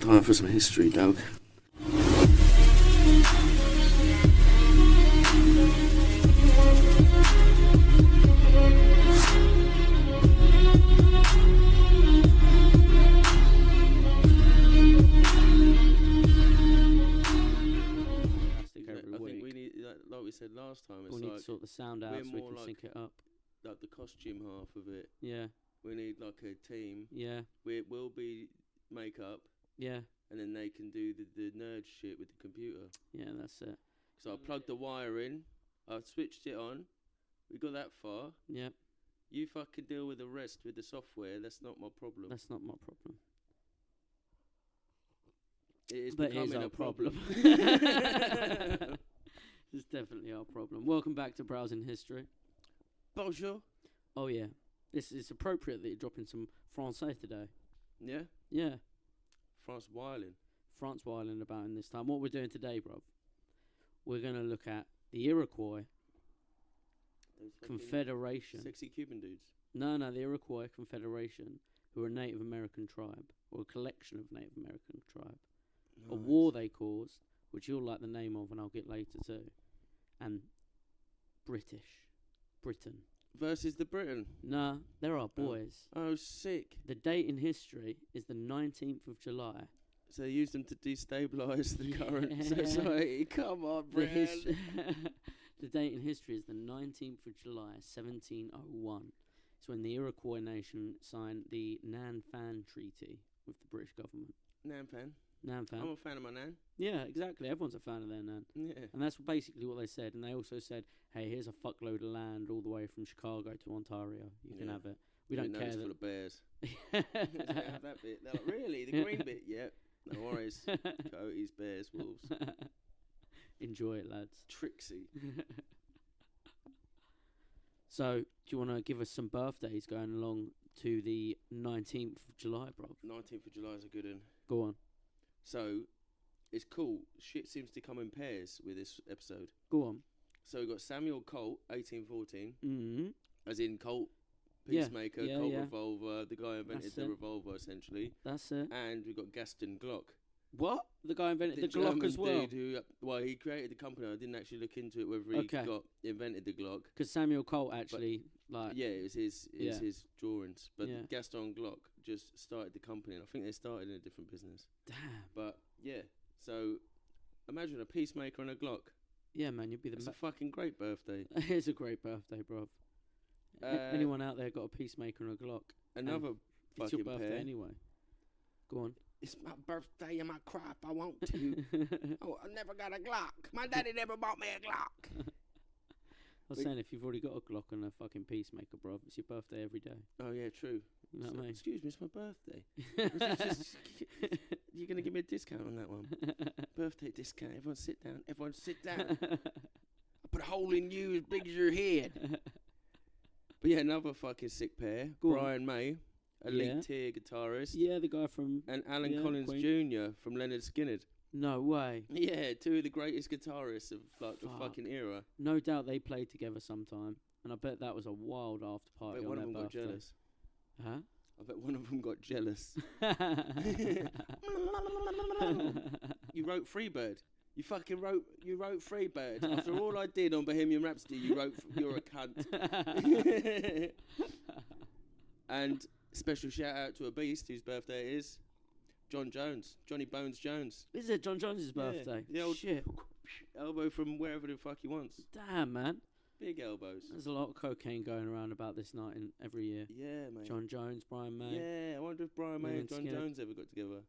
Time for some history, Doug. Like we said last time, we need to sort the sound out so we can sync it up. Like the costume half of it. Yeah. We need like a team. Yeah. We'll be makeup. Yeah. And then they can do the nerd shit with the computer. Yeah, that's it. So I plugged the wire in. I switched it on. We got that far. Yeah. You fucking deal with the rest with the software. That's not my problem. That's not my problem. It is but becoming it is a problem. It's definitely our problem. Welcome back to Browsing History. Bonjour. Oh, yeah. This is appropriate that you're dropping some Francais today. Yeah? Yeah. France Wyland. France Wyland about in this time. What we're doing today, bro, we're going to look at the Iroquois Confederation. Sexy Cuban dudes. No, the Iroquois Confederation, who are a Native American tribe, or a collection of Native American tribe. Nice. A war they caused, which you'll like the name of, and I'll get later too. And Britain. Versus the Britain? Nah, they're our boys. Oh, sick. The date in history is the 19th of July. So they used them to destabilise the current society. Come on, Britain. The date in history is the 19th of July, 1701. It's when the Iroquois nation signed the Nan Fan Treaty with the British government. Nan Fan? Nan Fan. I'm a fan of my Nan. Yeah, exactly. Everyone's a fan of their Nan. Yeah. And that's basically what they said. And they also said, hey, here's a fuckload of land all the way from Chicago to Ontario. You can have it. We don't care. It's that full of bears. Have that bit. They're like, really? The green bit? Yeah. No worries. Coyotes, bears, wolves. Enjoy it, lads. Trixie. So, do you want to give us some birthdays going along to the 19th of July, bro? 19th of July is a good one. Go on. So, it's cool. Shit seems to come in pairs with this episode. Go on. So, we've got Samuel Colt, 1814. Mm-hmm. As in Colt, peacemaker, yeah, Colt yeah. revolver. The guy invented the revolver, essentially. That's it. And we've got Gaston Glock. What? The guy invented the Glock German as well? Dude who, he created the company. I didn't actually look into it whether he invented the Glock. Because Samuel Colt actually, yeah, it was his drawings. But yeah. Gaston Glock just started the company. And I think they started in a different business. Damn. But, yeah. So, imagine a peacemaker and a Glock. Yeah, man, you'd be the... It's a fucking great birthday. It's a great birthday, bruv. Anyone out there got a peacemaker and a Glock? Another fucking it's your birthday pair. anyway. Go on. It's my birthday and my crop. I want to. Oh, I never got a Glock. My daddy never bought me a Glock. I was saying, if you've already got a Glock and a fucking peacemaker, bruv, it's your birthday every day. Oh, yeah, true. You know what I mean? Excuse me, it's my birthday. You're going to give me a discount on that one. Birthday discount. Everyone sit down. Everyone sit down. I put a hole in you as big as your head. But yeah, another fucking sick pair. Brian May, elite tier guitarist. Yeah, the guy from... And Alan Collins Jr. from Leonard Skinner. No way. Yeah, two of the greatest guguitarists of like the fucking era. No doubt they played together sometime. And I bet that was a wild after party on their birthday. One of them got jealous. Huh? I bet one of them got jealous. You wrote Freebird. You wrote Freebird. After all I did on Bohemian Rhapsody, you wrote you're a cunt. And special shout out to a beast whose birthday it is. Johnny Bones Jones. Is it John Jones's birthday? The old shit. Elbow from wherever the fuck he wants. Damn, man. Big elbows. There's a lot of cocaine going around about this night every year. Yeah, mate. John Jones, Brian May. Yeah, I wonder if Brian May and John Jones ever got together.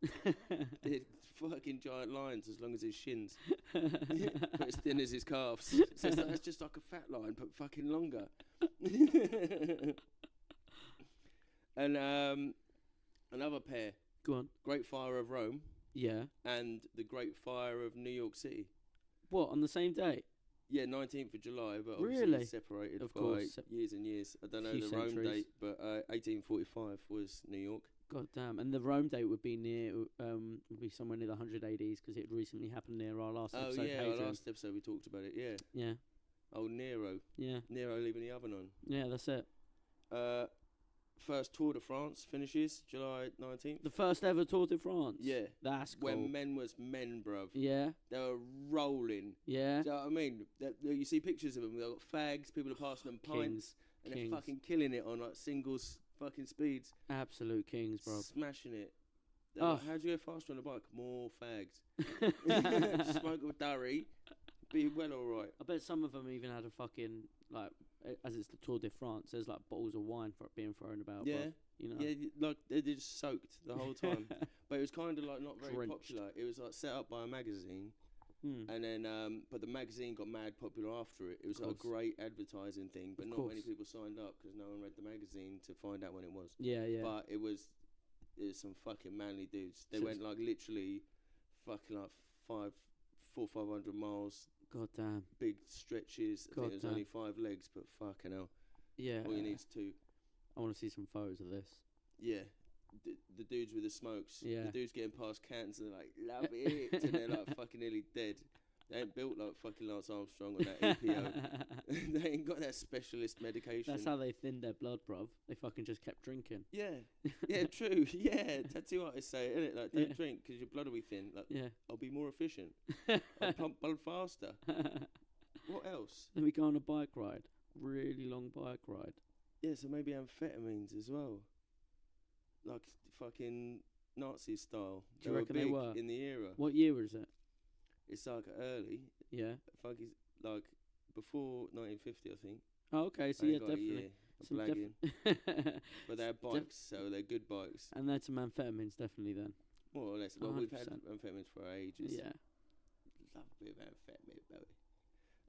They're fucking giant lions as long as his shins. But as thin as his calves. So that's just like a fat lion, but fucking longer. And another pair. Go on. Great Fire of Rome. Yeah. And the Great Fire of New York City. What, on the same day? Yeah, 19th of July, but really? Obviously separated of by course. Years and years. I don't know the Rome date, but 1845 was New York. God damn. And the Rome date would be would be somewhere near the 100 ADs because it recently happened near our last episode. Oh, yeah, our last episode we talked about it, yeah. Yeah. Oh, Nero. Yeah. Nero leaving the oven on. Yeah, that's it. first Tour de France finishes July 19th. The first ever Tour de France. Yeah. That's cool. When men was men, bruv. Yeah. They were rolling. Yeah. Do you know what I mean? You see pictures of them. They've got fags. People are passing them pints. And Kings. they're fucking killing it on like singles fucking speeds. Absolute kings, bro. Smashing it. Oh. Like, how do you go faster on a bike? More fags. Smoke with Durry. Be well alright. I bet some of them even had a fucking, like, as it's the Tour de France, there's like bottles of wine for being thrown about. Yeah. Bruv, you know? Yeah, like they're just soaked the whole time. But it was kind of like not very popular. It was like set up by a magazine. And then, but the magazine got mad popular after it. It was like a great advertising thing, but not many people signed up because no one read the magazine to find out when it was. Yeah. But it was some fucking manly dudes. They went like literally fucking like 500 miles. God damn. Big stretches. I think it was only 5 legs, but fucking hell. Yeah. All you need is 2. I want to see some photos of this. Yeah. The dudes with the smokes. Yeah. The dudes getting past cans and they're like, love it. And they're like fucking nearly dead. They ain't built like fucking Lance Armstrong or that EPO. They ain't got that specialist medication. That's how they thinned their blood, bruv. They fucking just kept drinking. Yeah. Yeah, true. Yeah. Tattoo artists say it, innit? Like, don't drink because your blood will be thin. Like, yeah. I'll be more efficient. I'll pump blood faster. What else? Then we go on a bike ride. Really long bike ride. Yeah, so maybe amphetamines as well. Like fucking Nazi style. Do you reckon they were? In the era. What year is it? It's like early. Yeah. Funky, like before 1950, I think. Oh, okay. So yeah, definitely. But they're bikes, so they're good bikes. And they're some amphetamines, definitely then. More or less. Well, 100%. we've had amphetamines for ages. Yeah. Love a bit of amphetamine, baby.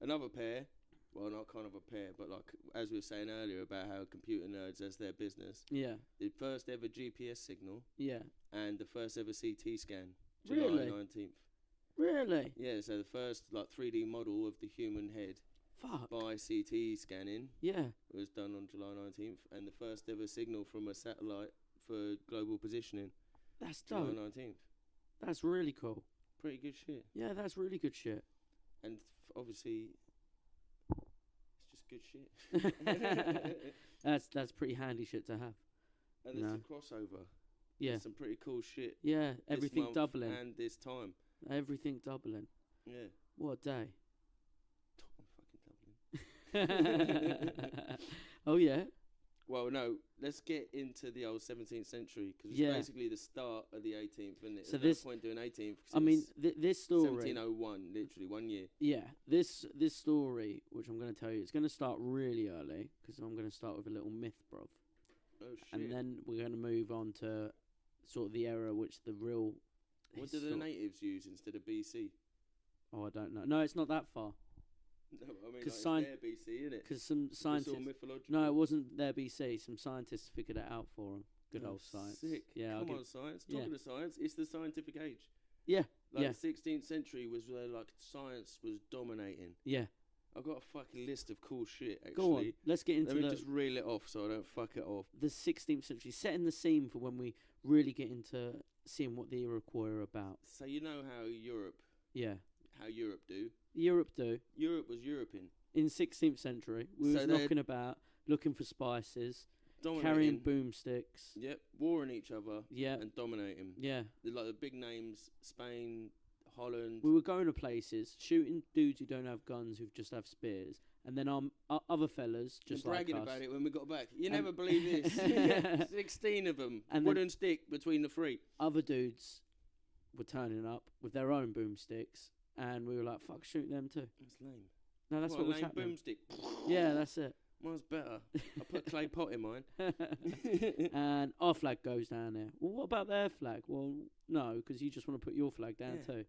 Another pair. Well, not kind of a pair, but like as we were saying earlier about how computer nerds as their business. Yeah. The first ever GPS signal. Yeah. And the first ever CT scan. Really? July 19th. Really? Yeah, so the first like 3D model of the human head. Fuck. By CT scanning. Yeah. Was done on July 19th, and the first ever signal from a satellite for global positioning. That's dope. July 19th. That's really cool. Pretty good shit. Yeah, that's really good shit. And obviously, it's just good shit. That's pretty handy shit to have. And there's a crossover. Yeah. There's some pretty cool shit. Yeah, everything doubling. And this time. Everything doubling. Yeah. What a day. Fucking doubling. Oh, yeah? Well, no, let's get into the old 17th century, because it's basically the start of the 18th, isn't it? So there's no point doing 18th. I mean, this story... 1701, literally, 1 year. Yeah, this story, which I'm going to tell you, it's going to start really early, because I'm going to start with a little myth, bruv. Oh, shit. And then we're going to move on to sort of the era which the real... What did the natives use instead of BC? Oh, I don't know. No, it's not that far. No, I mean, it's their BC, isn't it? Because some scientists... It's all mythological. No, it wasn't their BC. Some scientists figured it out for them. Good old science. Sick. Yeah, Come on, science. Talking of science, it's the scientific age. Yeah. Like the 16th century was where like science was dominating. Yeah. I've got a fucking list of cool shit, actually. Go on, let's get into Let me just reel it off so I don't fuck it off. The 16th century, setting the scene for when we really get into seeing what the Iriquois are about. So you know how Europe... Yeah. How Europe do. Europe do. Europe was European. In 16th century, we was knocking about, looking for spices, carrying boomsticks. Yep, warring each other. Yeah. And dominating. Yeah. Like the big names, Spain, Holland. We were going to places, shooting dudes who don't have guns, who just have spears. And then our other fellas just like us. Bragging about it when we got back. You never believe this. 16 of them. And wooden stick between the 3. Other dudes were turning up with their own boomsticks. And we were like, fuck, shoot them too. That's lame. No, that's what was happening. Boomstick. Yeah, that's it. Mine's better. I put a clay pot in mine. And our flag goes down there. Well, what about their flag? Well, no, because you just want to put your flag down too.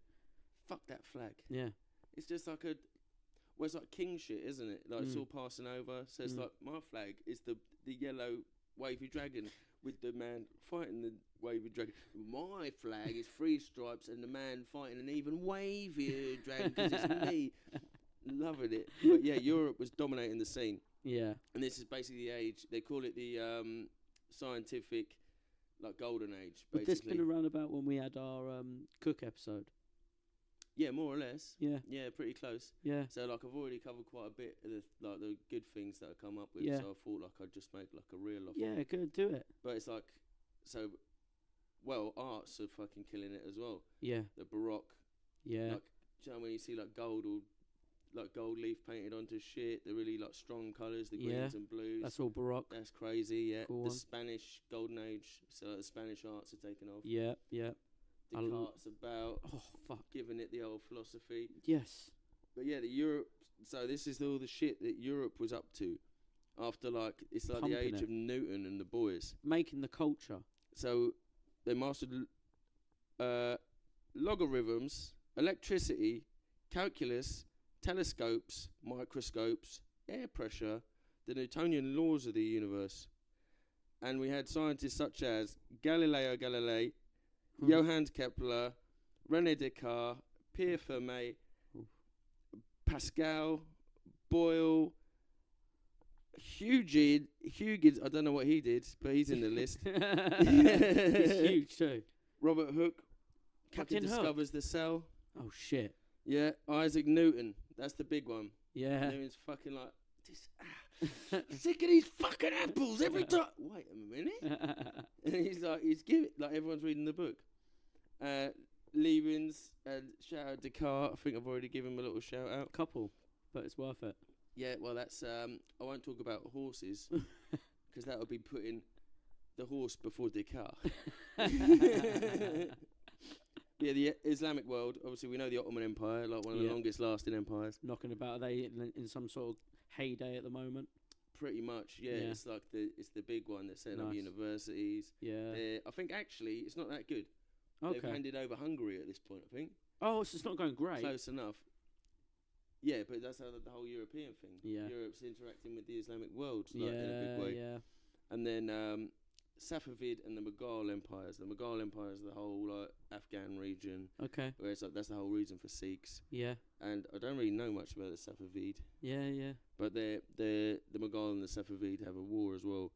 Fuck that flag. Yeah. It's just like well, it's like king shit, isn't it? Like it's all passing over. So it's like my flag is the yellow wavy dragon with the man fighting the wavy dragon. My flag is 3 stripes and the man fighting an even wavier dragon because it's me. Loving it. But yeah, Europe was dominating the scene. Yeah. And this is basically the age, they call it the scientific, like, golden age, basically. But this been around about when we had our Cook episode. Yeah, more or less. Yeah. Yeah, pretty close. Yeah. So like I've already covered quite a bit of the good things that I come up with. Yeah. So I thought like I'd just make like a reel off. Yeah, good, do it. But it's like, so, well, arts are fucking killing it as well. Yeah. The Baroque. Yeah. Like, do you know when you see like gold leaf painted onto shit, the really like strong colours, the greens and blues. That's all Baroque. That's crazy, yeah. Cool The one. Spanish Golden Age, so the Spanish arts are taken off. Yeah, yeah. Descartes about fuck. giving it the old philosophy. Yes. But yeah, the Europe, so this is all the shit that Europe was up to after like, it's like Pumping the age it. of Newton and the boys. Making the culture. So they mastered logarithms, electricity, calculus, telescopes, microscopes, air pressure, the Newtonian laws of the universe. And we had scientists such as Galileo Galilei, Johannes Kepler, René Descartes, Pierre Fermat, Pascal, Boyle, Huygens, I don't know what he did, but he's in the list. He's huge too. Robert Hooke, Captain Hook. discovers the cell. Oh shit. Yeah, Isaac Newton, that's the big one. Yeah. Newton's fucking like, sick of these fucking apples every time. Wait a minute. And he's like, like everyone's reading the book. Leavens, shout out Descartes. I think I've already given him a little shout out. Couple, but it's worth it. Yeah, well, that's I won't talk about horses because that would be putting the horse before Descartes. Yeah, the Islamic world. Obviously, we know the Ottoman Empire, like one of the longest lasting empires. Knocking about, are they in some sort of heyday at the moment? Pretty much, yeah. It's like it's the big one. They're setting up universities. Yeah. I think actually it's not that good. Okay. They've handed over Hungary at this point, I think. Oh, so it's not going great. Close enough. Yeah, but that's how the whole European thing. Yeah. Europe's interacting with the Islamic world like, in a big way. Yeah. And then Safavid and the Mughal empires. The Mughal empire is the whole Afghan region. Okay. Where it's like that's the whole reason for Sikhs. Yeah. And I don't really know much about the Safavid. Yeah. But the Mughal and the Safavid have a war as well.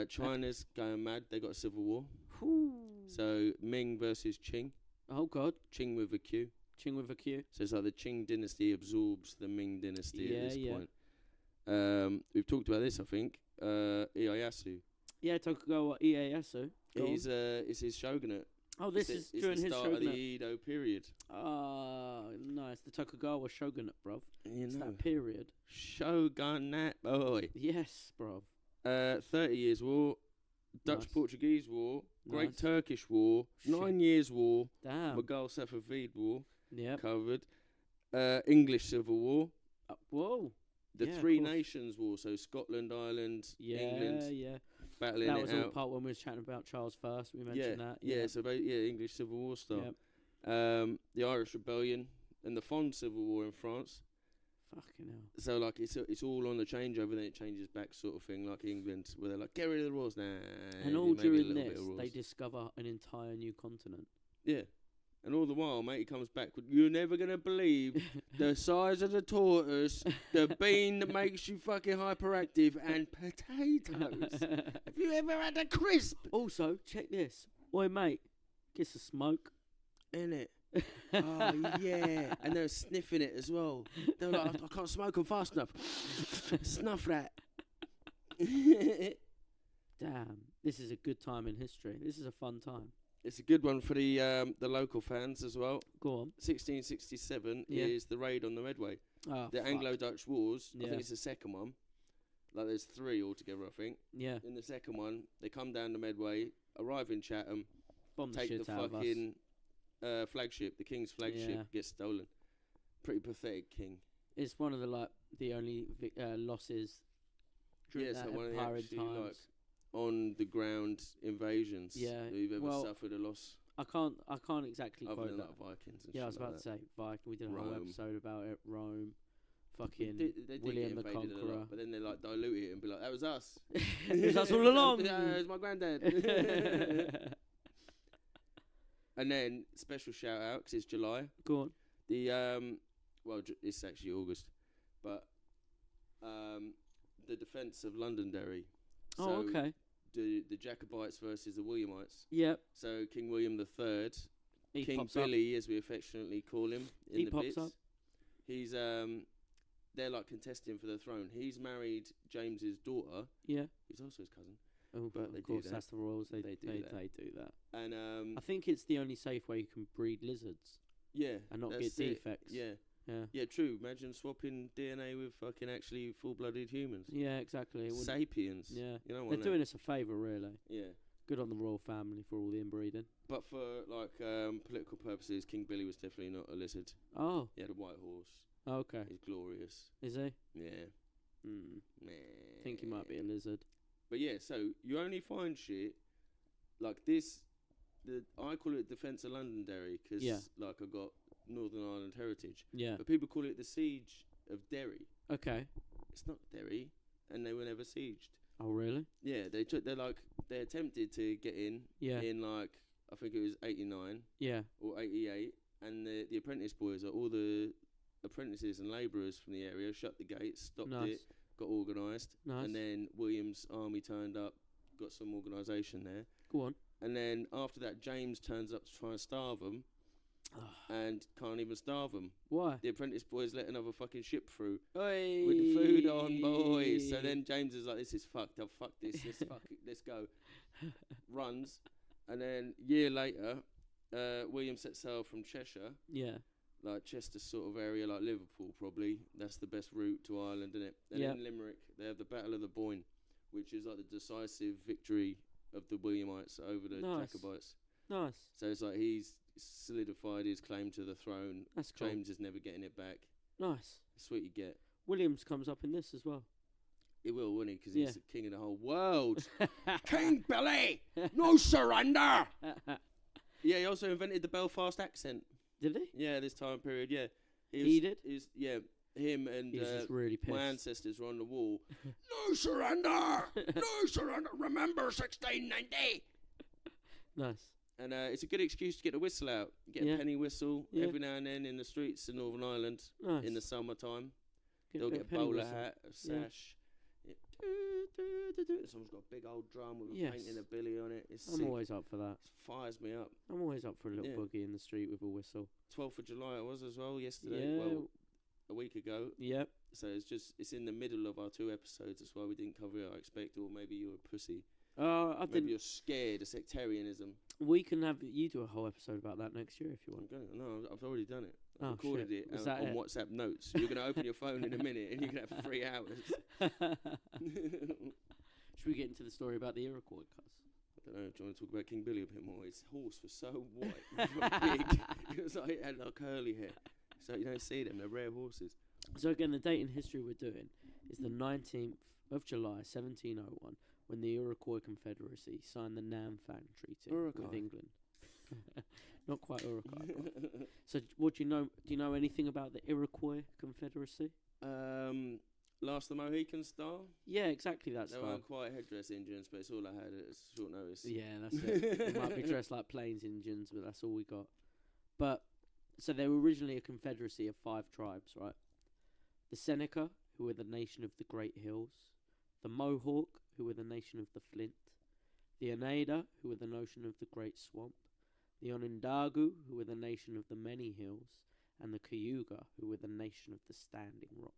China's going mad. They got a civil war. Whew. So Ming versus Qing. Oh God. Qing with a Q. Qing with a Q. So it's like the Qing dynasty absorbs the Ming dynasty at this point. We've talked about this, I think. Ieyasu. Yeah, Tokugawa Ieyasu. It's his shogunate. Oh, this is during his start of the shogunate. Edo period. Nice. The Tokugawa shogunate, bruv. You It's know. that period. Shogunate, boy. Yes, bruv. 30 Years' War, Nice. Dutch-Portuguese War, Great Nice. Turkish War, Shit. 9 Years' War, Damn. Mughal-Safavid War, Yep. covered, English Civil War, Whoa. the Yeah, of Three course. Nations War, so Scotland, Ireland, Yeah, England, yeah. battling That it was all out. part when we was chatting about Charles First. We mentioned that. Yeah, so English Civil War stuff. Yep. The Irish Rebellion and the Fronde Civil War in France. Fucking hell. So like it's all on the changeover, then it changes back, sort of thing, like England, where they're like, get rid of the rules now. And all during this, they discover an entire new continent. Yeah. And all the while, mate, he comes back with, you're never going to believe the size of the tortoise, the bean that makes you fucking hyperactive, and potatoes. Have you ever had a crisp? Also, check this. Oi, mate, get some smoke. Innit? Oh, yeah. And they're sniffing it as well. They're like, I can't smoke them fast enough. Snuff that. Damn, this is a good time in history. This is a fun time. It's a good one for the local fans as well. Go on. 1667 Yeah. is the raid on the Medway. Oh, The fuck. Anglo-Dutch Wars. I Yeah. think it's the second one. Like there's 3 altogether, I think. Yeah, In the second one, they come down the Medway, arrive in Chatham, bomb the take shit the out of us. fucking flagship, the King's flagship, Yeah. gets stolen. Pretty pathetic king. It's one of the only losses during Yeah, it's that like one of the empire actually, times. like, on the ground invasions. Yeah, that you've ever well, suffered a loss, I can't exactly other quote than that. like Vikings. And Yeah, I shit was about like to say Viking. We did a whole Rome. episode about it. Rome, that. fucking They did William get the invaded a lot, Conqueror. but then they like dilute it and be like, "That was us." It was us all along. Yeah, it was my granddad. And then special shout out because it's July. Go on. The it's actually August, but the defence of Londonderry. Oh, So okay. The Jacobites versus the Williamites. Yep. So King William III He King pops up. Billy, as we affectionately call him in He the pops bits. up. He's they're like contesting for the throne. He's married James's daughter, Yeah. who's also his cousin. Oh, But they of do course, that. that's the royals. They They do do that. They do that. And I think it's the only safe way you can breed lizards yeah, and not that's get it. defects. Yeah, Yeah. yeah, true. Imagine swapping DNA with fucking actually full-blooded humans. Yeah, exactly. It wouldn't- Sapiens. Yeah. You know what? They're doing us a favour, really. Yeah. Good on the royal family for all the inbreeding. But for like political purposes, King Billy was definitely not a lizard. Oh, He had a white horse. okay. He's glorious. Is he? Yeah. I think he might be a lizard. But yeah, so you only find shit like this. I call it Defence of Londonderry because Yeah. like I got Northern Ireland heritage, Yeah. but people call it the Siege of Derry. Okay. It's not Derry, and they were never sieged. Oh, really? Yeah, they attempted to get in Yeah. in like I think it was 89 Yeah. or 88, and the apprentice boys, all the apprentices and labourers from the area, shut the gates, stopped Nice. it, got organised, Nice. and then William's army turned up, got some organisation there, Go on. and then after that James turns up to try and starve them, and can't even starve them. Why? The apprentice boys let another fucking ship through Oi. with the food on, boys. So then James is like, "This is fucked. I've fucked this. Let's go." Runs, and then year later, William sets sail from Cheshire, Yeah. like Chester sort of area, like Liverpool probably. That's the best route to Ireland, isn't it? And Yeah. in Limerick, they have the Battle of the Boyne, which is like the decisive victory of the Williamites over the Nice. Jacobites. Nice. So it's like he's solidified his claim to the throne. That's cool. James is never getting it back. Nice. That's what you get. Williams comes up in this as well. He will, won't he? Because Yeah. he's the king of the whole world. King Billy, no surrender. Yeah, he also invented the Belfast accent. Did he? Yeah, this time period. Yeah, He did? Yeah, him and He was just really pissed. my ancestors were on the wall. No surrender, no surrender. Remember 1690. Nice. And it's a good excuse to get the whistle out. Get Yeah. a penny whistle Yeah. every now and then in the streets of Northern Ireland Nice. in the summertime. Get They'll bit get a of penny bowler whistle. hat, a sash. Yeah. Someone's got a big old drum with a Yes. painting of Billy on it. It's I'm sick. always up for that. It fires me up. I'm always up for a little Yeah. boogie in the street with a whistle. 12th of July it was as well yesterday. Yeah. Well, a week ago. Yep. So it's in the middle of our 2 episodes. That's why we didn't cover it. I expect, or maybe you're a pussy. I Maybe didn't. you're scared of sectarianism. We can have you do a whole episode about that next year if you I'm want. gonna. No, I've already done it. Oh, I recorded shit. it Was on that it? WhatsApp notes. You're gonna open your phone in a minute, and you're gonna have 3 hours. Should we get into the story about the Iroquois, cuz? I don't know. Do you want to talk about King Billy a bit more? His horse was so white, big. It was like it had like curly hair. So you don't see them. They're rare horses. So again, the date in history we're doing is the 19th of July, 1701, when the Iroquois Confederacy signed the Namfang Treaty Iroquois. with England. Not quite Iroquois. Bro. So what do you know? Do you know anything about the Iroquois Confederacy? Last the Mohican style. Yeah, exactly that They style. weren't quite headdress Indians, but it's all I had at short notice. Yeah, that's it. They might be dressed like Plains Indians, but that's all we got. But so they were originally a confederacy of 5 tribes, right? The Seneca, who were the nation of the Great Hills, the Mohawk, who were the nation of the Flint, the Oneida, who were the nation of the Great Swamp, the Onondaga, who were the nation of the Many Hills, and the Cayuga, who were the nation of the Standing Rock.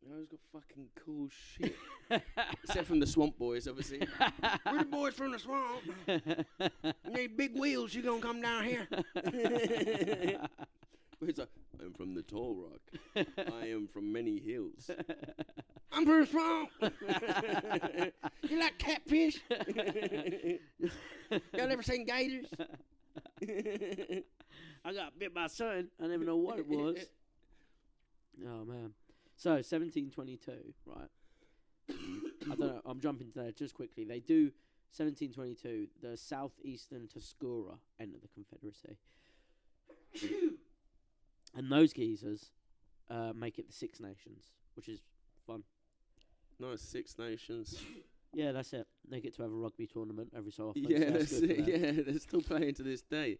They always got fucking cool shit. Except from the Swamp Boys, obviously. We're the boys from the swamp. You need big wheels, you gonna come down here. It's like, I'm from the Tall Rock. I am from Many Hills. I'm from the swamp. You like catfish? Y'all ever seen gators? I got bit by something. I never know what it was. Oh, man. So, 1722, right? I don't know. I'm jumping to that just quickly. They do 1722. The southeastern Tuscarora enter the Confederacy. And those geezers make it the Six Nations, which is fun. Nice, 6 Nations. Yeah, that's it. They get to have a rugby tournament every so often. Yeah, so that's good for it. them. Yeah, they're still playing to this day.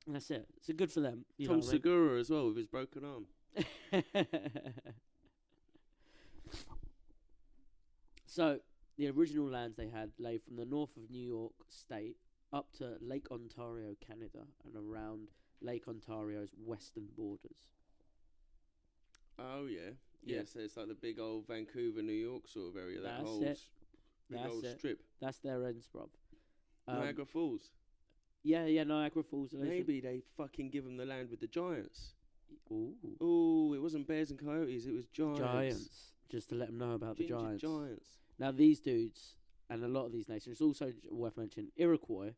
That's it. It's good for them. You Tom know what I mean? Segura as well with his broken arm. So, the original lands they had lay from the north of New York State up to Lake Ontario, Canada, and around Lake Ontario's western borders. Oh yeah. Yeah. Yeah, so it's like the big old Vancouver, New York sort of area. That That's whole it. big That's old it. strip. That's their ends, bruv. Niagara Falls. Yeah, Niagara Falls. Maybe they fucking give them the land with the giants. Ooh. Oh, it wasn't bears and coyotes. It was giants. Giants. Just to let them know about Ginger the giants. giants. Now, these dudes, and a lot of these nations, it's also worth mentioning, Iroquois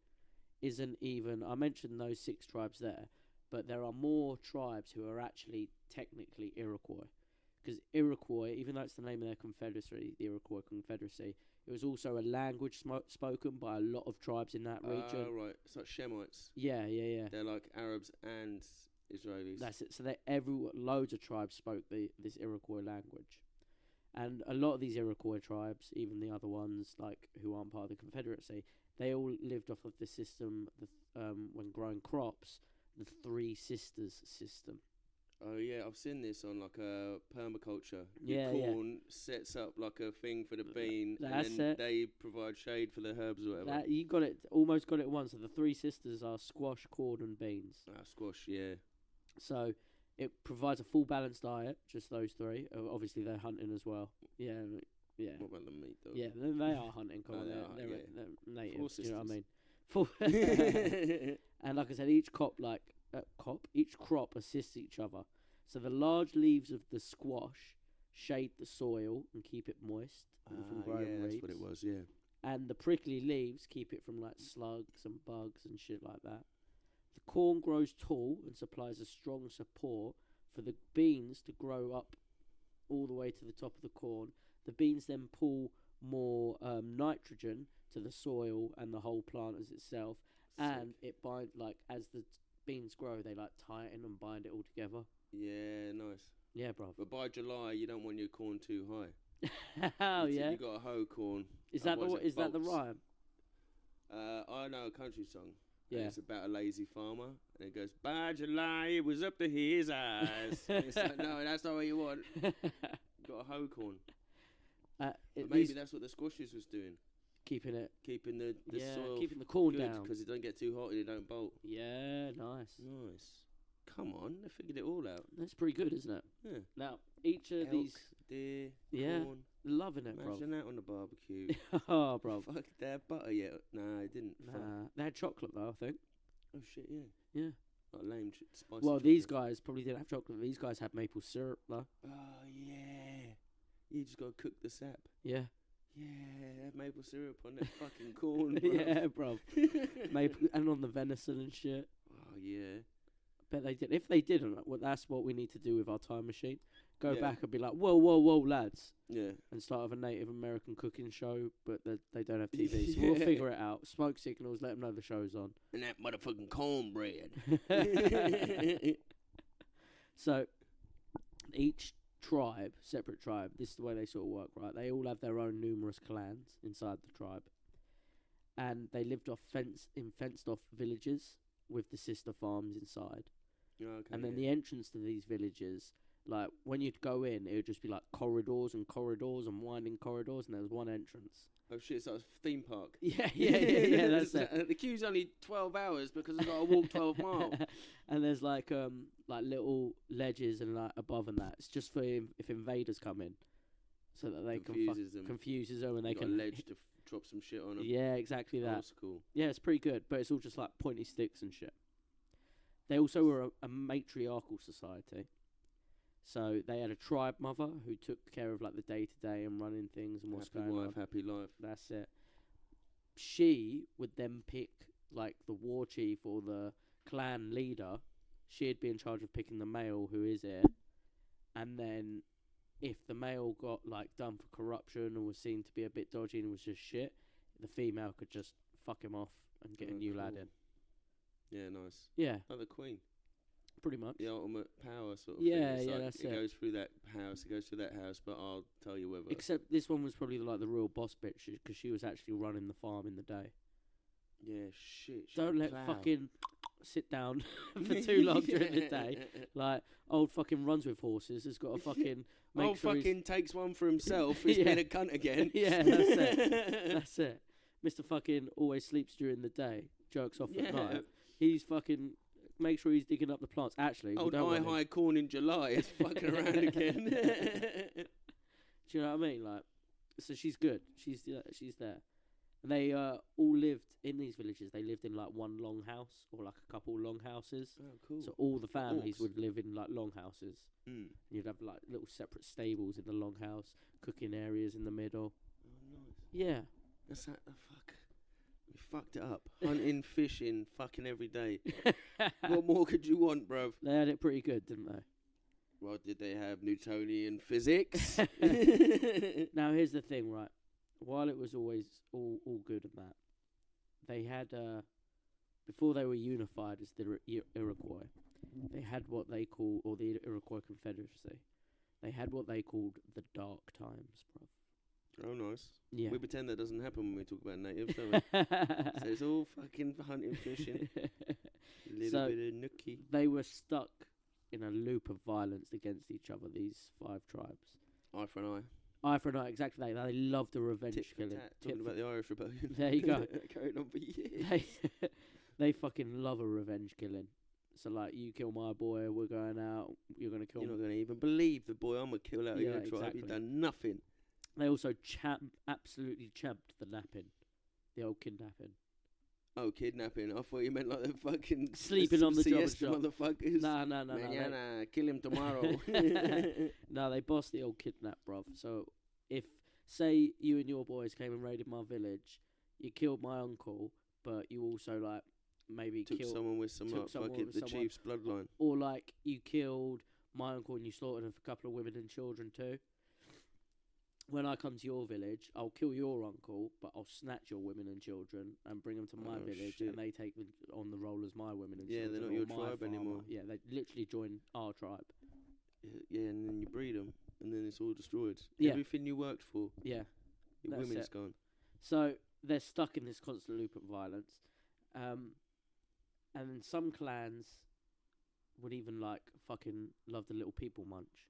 isn't even... I mentioned those 6 tribes there, but there are more tribes who are actually technically Iroquois. Because Iroquois, even though it's the name of their confederacy, the Iroquois Confederacy, it was also a language spoken by a lot of tribes in that region. Oh, right. It's like Shemites. Yeah. They're like Arabs and Israelis. That's it. So loads of tribes spoke this Iroquois language. And a lot of these Iroquois tribes, even the other ones like who aren't part of the Confederacy, they all lived off of the system, when growing crops, the 3 Sisters system. Oh yeah, I've seen this on like a permaculture. Yeah, corn sets up like a thing for the bean, That's and then it. they provide shade for the herbs or whatever. That you got it, almost got it once. So the 3 Sisters are squash, corn, and beans. Squash, yeah. So it provides a full balanced diet. Just those 3. Obviously they're hunting as well. Yeah. What about the meat though? Yeah, they are hunting. Oh, They're native. Four Do you know what I mean? sisters. And like I said, each crop assists each other. So the large leaves of the squash shade the soil and keep it moist from growing reeds. That's what it was. Yeah. And the prickly leaves keep it from like slugs and bugs and shit like that. The corn grows tall and supplies a strong support for the beans to grow up all the way to the top of the corn. The beans then pull more nitrogen to the soil and the whole plant as itself. Sick. And it binds, like, as the beans grow, they like tighten and bind it all together. Yeah, nice. Yeah, bro. But by July, you don't want your corn too high. Oh yeah. You got to hoe corn. Is that Otherwise that the bolts. rhyme? I know a country song. Yeah. And it's about a lazy farmer, and it goes, by July it was up to his eyes. And it's like, no, that's not what you want. You got to hoe corn. But maybe that's what the squashes was doing. Keeping it. Keeping the soil. Keeping the corn good, down. because it don't get too hot and it don't bolt. Yeah, nice. Nice. Come on, they figured it all out. That's pretty good, isn't it? Yeah. Now, each of Elk, these... deer, Yeah. corn. Loving it, bro. Imagine that on the barbecue. Oh, bro. Fuck, they had butter yet? Nah, it didn't. Fuck. Nah. They had chocolate, though, I think. Oh shit, yeah. Yeah. Like lame spicy. Well, chocolate. these guys probably didn't have chocolate. These guys had maple syrup, though. Oh yeah. You just gotta cook the sap. Yeah. Yeah, have maple syrup on that fucking corn. Bruv. Yeah, bro. Maple and on the venison and shit. Oh yeah. Bet they did. If they didn't, well, that's what we need to do with our time machine. Go Yeah. back and be like, whoa, whoa, whoa, lads. Yeah. And start with a Native American cooking show, but they don't have TV. So we'll Yeah. figure it out. Smoke signals, let them know the show's on. And that motherfucking cornbread. So each tribe, separate tribe, this is the way they sort of work, right? They all have their own numerous clans inside the tribe. And they lived in fenced off villages with the sister farms inside. Okay, And then the entrance to these villages, like when you'd go in, it would just be like corridors and winding corridors, and there was one entrance. Oh shit, it's like a theme park. Yeah, that's it. The queue's only 12 hours because I've got to walk 12 miles. And there's like little ledges and like above and that. It's just for if invaders come in, so that they confuses them and they can a ledge to drop some shit on them. Yeah, exactly that. That's cool. Yeah, it's pretty good, but it's all just like pointy sticks and shit. They also were a matriarchal society. So they had a tribe mother who took care of like the day to day and running things and what's Happy going wife, on. happy life. That's it. She would then pick like the war chief or the clan leader. She'd be in charge of picking the male who is it. And then if the male got like done for corruption or was seen to be a bit dodgy and was just shit, the female could just fuck him off and get a new lad in. Yeah, nice. Yeah. Like the queen. Pretty much. The ultimate power sort of Yeah, thing. It's yeah, like that's it it. goes through that house, it goes through that house, but I'll tell you whether. Except this one was probably like the real boss bitch because she was actually running the farm in the day. Yeah, shit. Don't let fucking sit down for too long during the day. Like, old fucking runs with horses has got to fucking make old sure fucking takes one for himself. He's Yeah. been a cunt again. Yeah, that's it. That's it. Mr. fucking always sleeps during the day. jerks off Yeah. at night. He's fucking make sure he's digging up the plants. Actually, we Old don't want him. high corn in July. It's fucking around again. Do you know what I mean? Like, so she's good. She's there. And they all lived in these villages. They lived in like one long house or like a couple long houses. Oh, cool. So all the families Orcs. would live in like long houses. Mm. You'd have like little separate stables in the long house, cooking areas in the middle. Oh, nice. Yeah. That's that. Oh, fuck. We fucked it up. Hunting, fishing, fucking every day. What more could you want, bruv? They had it pretty good, didn't they? Well, did they have Newtonian physics? Now here's the thing, right? While it was always all good and that, they had before they were unified as the Iroquois, they had what they call, or the Iroquois Confederacy, they had what they called the Dark Times, bro. Oh, nice. Yeah. We pretend that doesn't happen when we talk about natives, don't we? So it's all fucking hunting, fishing, a little bit of nookie. They were stuck in a loop of violence against each other, these 5 tribes. Eye for an eye. Eye for an eye, exactly. They loved the revenge Tit for killing. tat. Talking about the Irish Rebellion. There you go. Carried on for years. They fucking love a revenge killing. So, like, you kill my boy, we're going out, you're going to kill me. You're not going to even believe the boy I'm going to kill out of your tribe. Exactly. He's done nothing. They also absolutely champed the napping. The old kidnapping. Oh, kidnapping. I thought you meant like the fucking... Sleeping on the job siesta shop. motherfuckers. No. Mañana, kill him tomorrow. No, they bossed the old kidnap, bruv. So, if, say, you and your boys came and raided my village, you killed my uncle, but you also, like, maybe Took killed... someone with some, took someone fucking, with the someone. chief's bloodline. Or, like, you killed my uncle and you slaughtered a couple of women and children too. When I come to your village, I'll kill your uncle, but I'll snatch your women and children and bring them to my village, shit. and they take on the role as my women and Yeah, children. they're not or your my tribe farmer. anymore. Yeah, they literally join our tribe. Yeah, and then you breed them, and then it's all destroyed. Yeah. Everything you worked for, Yeah. your That's women's it. gone. So they're stuck in this constant loop of violence. And then some clans would even, like, fucking love the little people munch.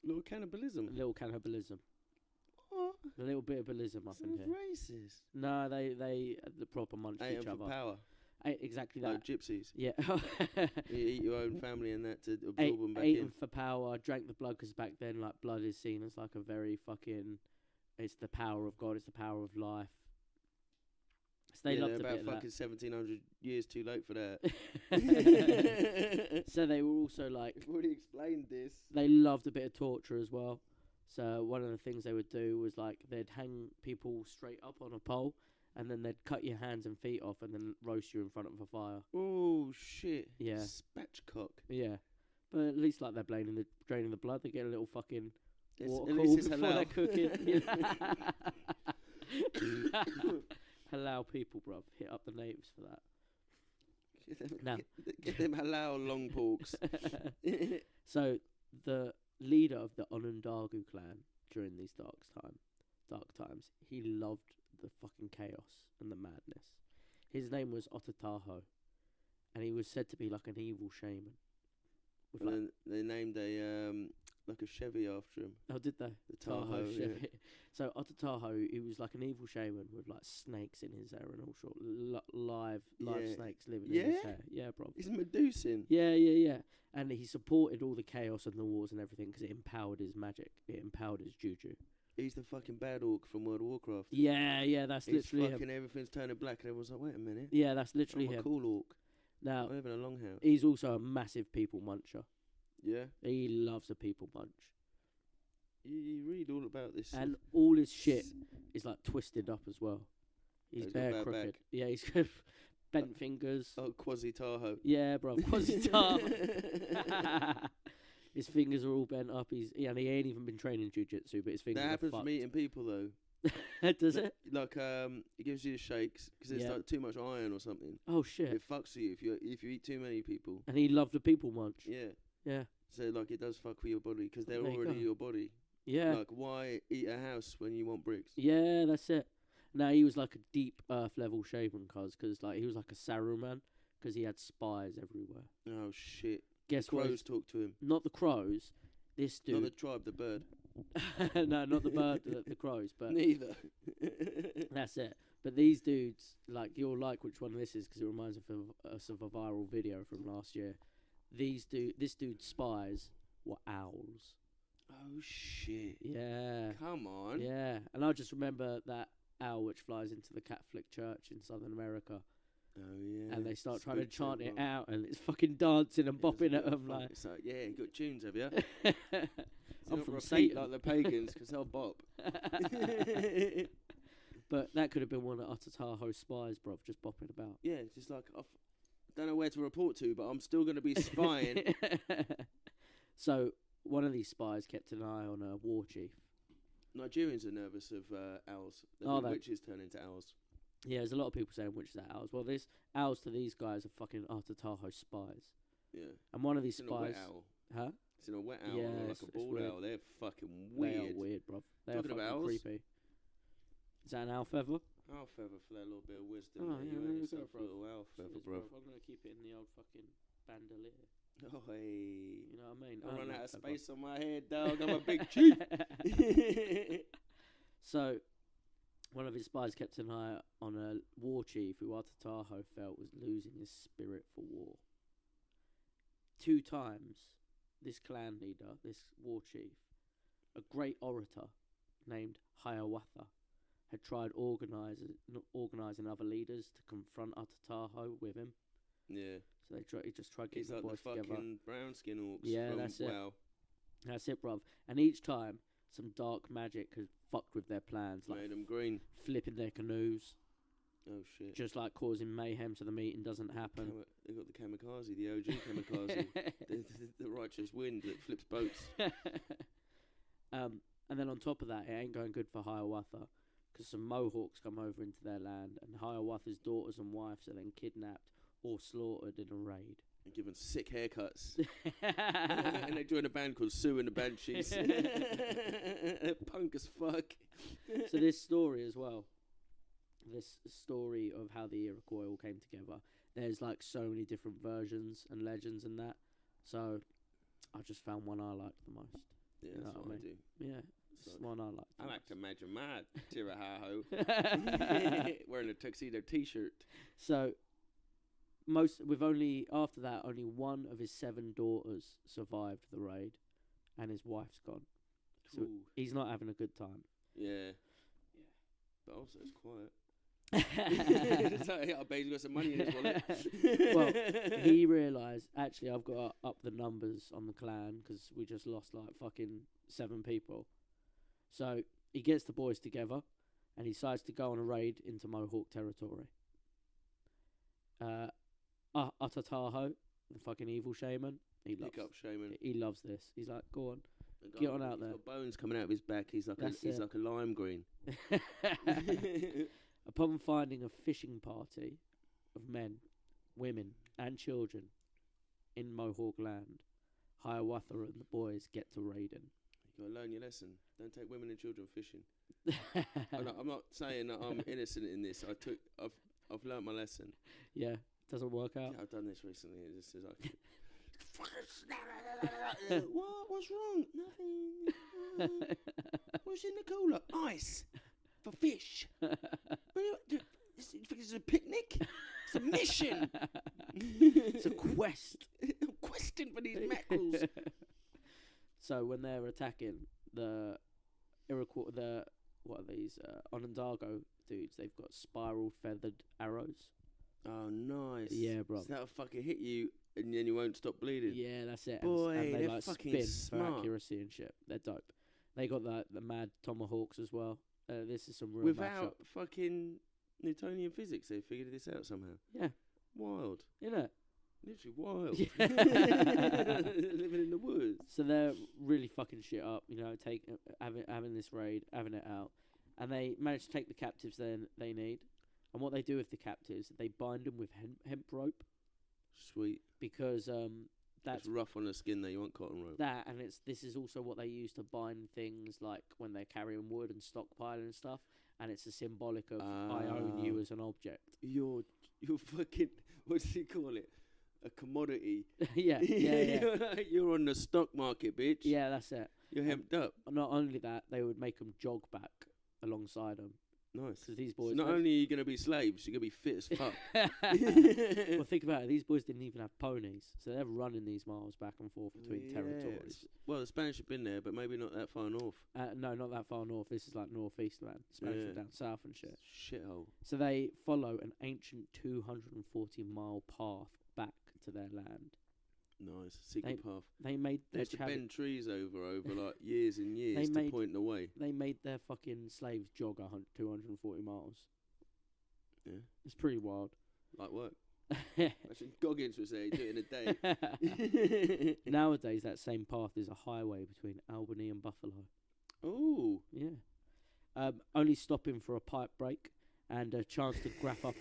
Little cannibalism. A little cannibalism. What? A little bit of ballism up in Sounds here. racist. No, they the proper munch Ate each them other. for power. Exactly that. Like gypsies. Yeah. You eat your own family and that to absorb ate them back ate in. 'em for power, drank the blood, because back then, like, blood is seen as like a very fucking... It's the power of God, it's the power of life. So they loved they're a about bit of fucking 1700 years too late for that. that. So they were also like... I've already explained this. They loved a bit of torture as well. So one of the things they would do was, like, they'd hang people straight up on a pole, and then they'd cut your hands and feet off and then roast you in front of a fire. Oh, shit. Yeah. Spatchcock. Yeah. But at least, like, they're draining the blood. They get a little fucking water At cool least it's before halal. they're cooking. Halal people, bruv. Hit up the natives for that. No. Get them halal long porks. So the leader of the Onondaga clan during these dark times, he loved the fucking chaos and the madness. His name was Otataho, and he was said to be like an evil shaman. With like, And they named a like a Chevy after him. oh, did they? The Tahoe. Yeah. Chevy. So Otataho, he was like an evil shaman with like snakes in his hair and all sort live Yeah. snakes living in his Yeah? hair. Yeah, bro. He's Medusan. Yeah. And he supported all the chaos and the wars and everything because it empowered his magic. It empowered his juju. He's the fucking bad orc from World of Warcraft. Yeah, that's He's literally fucking him. everything's turning black, and everyone's like, "Wait a minute, Yeah, that's literally I'm a him. cool orc. Now, I live in a longhouse." he's also a massive people muncher. Yeah, He loves a people munch. you read all about this. And all his shit is like twisted up as well. He's He's got bare bad crooked. back. Yeah, he's got bent fingers. Oh, Quasi Tahoe. Yeah, bro. Quasi-tar. His fingers are all bent up. And he ain't even been training jiu-jitsu, but his fingers That are happens fucked. from eating people though. Does it? Like it gives you the shakes because there's Yeah. like too much iron or something. Oh, shit. It fucks you if you eat too many people. And he loved a people munch. Yeah. Yeah. So like it does fuck with your body because they're There you already go. your body. Yeah. Like why eat a house when you want bricks? Yeah, that's it. Now, he was like a deep earth level shaman, cause like he was like a Saruman, because he had spies everywhere. Oh shit! Guess what? Crows talk to him. Not the crows. This Not the dude. tribe, the bird. No, not the bird, the crows, but Neither. that's it. But these dudes, like, you'll like which one this is because it reminds us of a viral video from last year. This dude's spies were owls. Oh shit! Yeah. Come on. Yeah, and I just remember that owl which flies into the Catholic Church in Southern America. Oh yeah. And they start trying to Spooked chant it everyone. out, and it's fucking dancing and Yeah, it's bopping a at bit them fun. like. It's like, yeah, you got tunes, have you? I'm from repeat Satan. like the pagans, because they'll bop. But that could have been one of Atataho's spies, bruv, just bopping about. Yeah, it's just like I don't know where to report to, but I'm still going to be spying. So one of these spies kept an eye on a war chief. Nigerians are nervous of owls. Are they? Witches turn into owls. Yeah, there's a lot of people saying witches are owls. Well, this owls to these guys are fucking Atataho spies. Yeah. And one of these It's in a wet spies, owl. huh? It's in a wet owl Yeah, or like it's a bald weird. owl. They're fucking They weird. are weird, bruv. They are Talking fucking about owls? creepy. Is that an owl feather? Owl feather for that little bit of wisdom. Oh, that yeah, you there had you yourself, go, a little owl feather, Cheers, bro. I'm gonna keep it in the old fucking bandolier. Oh, hey. You know what I mean? I run owl out of feather. space on my head, dog. I'm a big chief. So, one of his spies kept an eye on a war chief who Atataho felt was losing his spirit for war. 2 times, this clan leader, this war chief, a great orator named Hiawatha, had tried organising other leaders to confront Atataho with him. Yeah. So he just tried He's getting like the the boys fucking together. brown skin orcs. Yeah, from that's it. WoW. That's it, bruv. And each time, some dark magic had fucked with their plans, like Made them green. flipping their canoes, Oh, shit. just like causing mayhem so the meeting doesn't happen. They got the kamikaze, the OG kamikaze. the righteous wind that flips boats. And then on top of that, it ain't going good for Hiawatha, because some Mohawks come over into their land, and Hiawatha's daughters and wives are then kidnapped or slaughtered in a raid. And given sick haircuts. And they join a band called Sue and the Banshees. Punk as fuck. So this story as well, this story of how the Iroquois all came together, there's like so many different versions and legends and that. So I just found one I liked the most. Yeah, You know that's what what I I do. Yeah, it's the one I liked. I the like to most. imagine my Tirahaho wearing a tuxedo t-shirt. So after that, only one of his 7 daughters survived the raid, and his wife's gone. So Ooh. he's not having a good time. Yeah. But also it's quiet. It's like, I bet he's got some money in his wallet. Well, he realised, actually, I've got to up the numbers on the clan because we just lost like fucking 7 people. So he gets the boys together and he decides to go on a raid into Mohawk territory. Atataho, the fucking evil shaman, he Pick up shaman. loves this. He's like, go on. Get on out He's there. got bones coming out of his back. He's like That's it. like a lime green. Upon finding a fishing party of men, women, and children in Mohawk land, Hiawatha and the boys get to raiding. You gotta learn your lesson. Don't take women and children fishing. I'm not saying that I'm innocent in this. I've learned my lesson. Yeah, doesn't work out. Yeah, I've done this recently. It's just like, what? What's wrong? Nothing. What's in the cooler? Ice for fish. You think it's a picnic? It's a mission. It's a quest. I'm questing for these mackerels. So when they're attacking the Iroquois, what are these Onondaga dudes? They've got spiral feathered arrows. Oh, nice. Yeah, bro. So that'll fucking hit you, and then you won't stop bleeding. Yeah, that's it. Boy, and they they're like fucking spin smart. for accuracy and shit. They're dope. They got the mad tomahawks as well. This is some real Without mashup. fucking Newtonian physics, they figured this out somehow. Yeah, Wild. innit? Literally wild. Yeah. Living in the woods. So they're really fucking shit up, you know, having this raid, having it out, and they manage to take the captives they need. And what they do with the captives, they bind them with hemp rope Sweet. because that's It's rough on the skin though. You want cotton rope. that, and this is also what they use to bind things like when they're carrying wood and stockpiling and stuff. And it's a symbolic of I own you as an object. You're fucking. What does he call it? A commodity. yeah. You're on the stock market, bitch. Yeah, that's it. You're hemped up. Not only that, they would make them jog back alongside them Nice. Because these So boys. not only are you going to be slaves, you're going to be fit as fuck. Well, think about it. These boys didn't even have ponies, so they're running these miles back and forth between territories. Well, the Spanish have been there, but maybe not that far north. No, not that far north. This is like northeast land. Spanish are down south and shit. Shithole. So they follow an ancient 240-mile path back to their land. Nice. Secret path. They made They their had to bend trees over like years and years to point the way. They made their fucking slaves jog 240 miles. Yeah. It's pretty wild. Like work. Actually, Goggins was there. He'd do it in a day. Nowadays, that same path is a highway between Albany and Buffalo. Oh. Yeah. Only stopping for a pipe break and a chance to graph up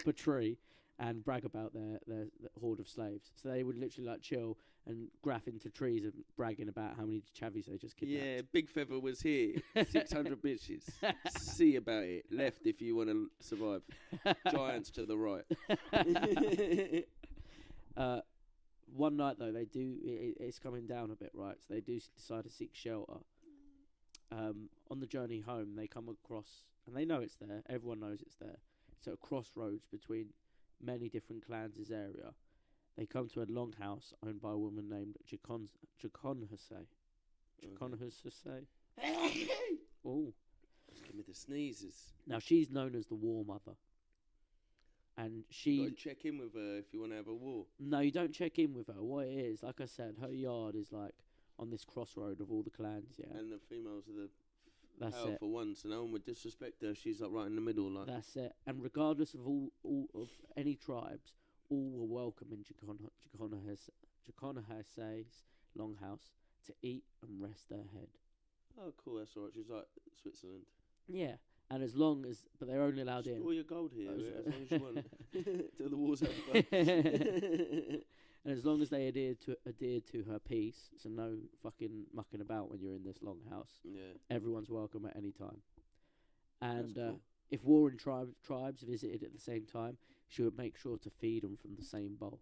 a tree and brag about their horde of slaves. So they would literally like chill and graph into trees and bragging about how many chavies they just kidnapped. Yeah, Big Feather was here. 600 bitches. See about it. Left if you want to survive. Giants to the right. One night though, they do. It's coming down a bit, right? So they do decide to seek shelter. On the journey home, they come across, and they know it's there. Everyone knows it's there. So a crossroads between many different clans' area. They come to a longhouse owned by a woman named Jaconhase. Oh. Give me the sneezes. Now she's known as the War Mother. And You got to check in with her if you want to have a war. No, you don't check in with her. What it is, like I said, her yard is like on this crossroad of all the clans, yeah. And the females are the That's powerful ones, so no one would disrespect her. She's like right in the middle, like. That's it. And regardless of all of any tribes, all were welcome in Jaconhase's longhouse to eat and rest their head. Oh, cool. That's all right. She's like Switzerland. Yeah, and as long as, but they're only allowed in. Store your gold here, as long as you want. Till the war's over. And as long as they adhered to her peace, so no fucking mucking about when you're in this longhouse. Yeah. Everyone's welcome at any time. And cool. if warring tribes visited at the same time, she would make sure to feed them from the same bowl.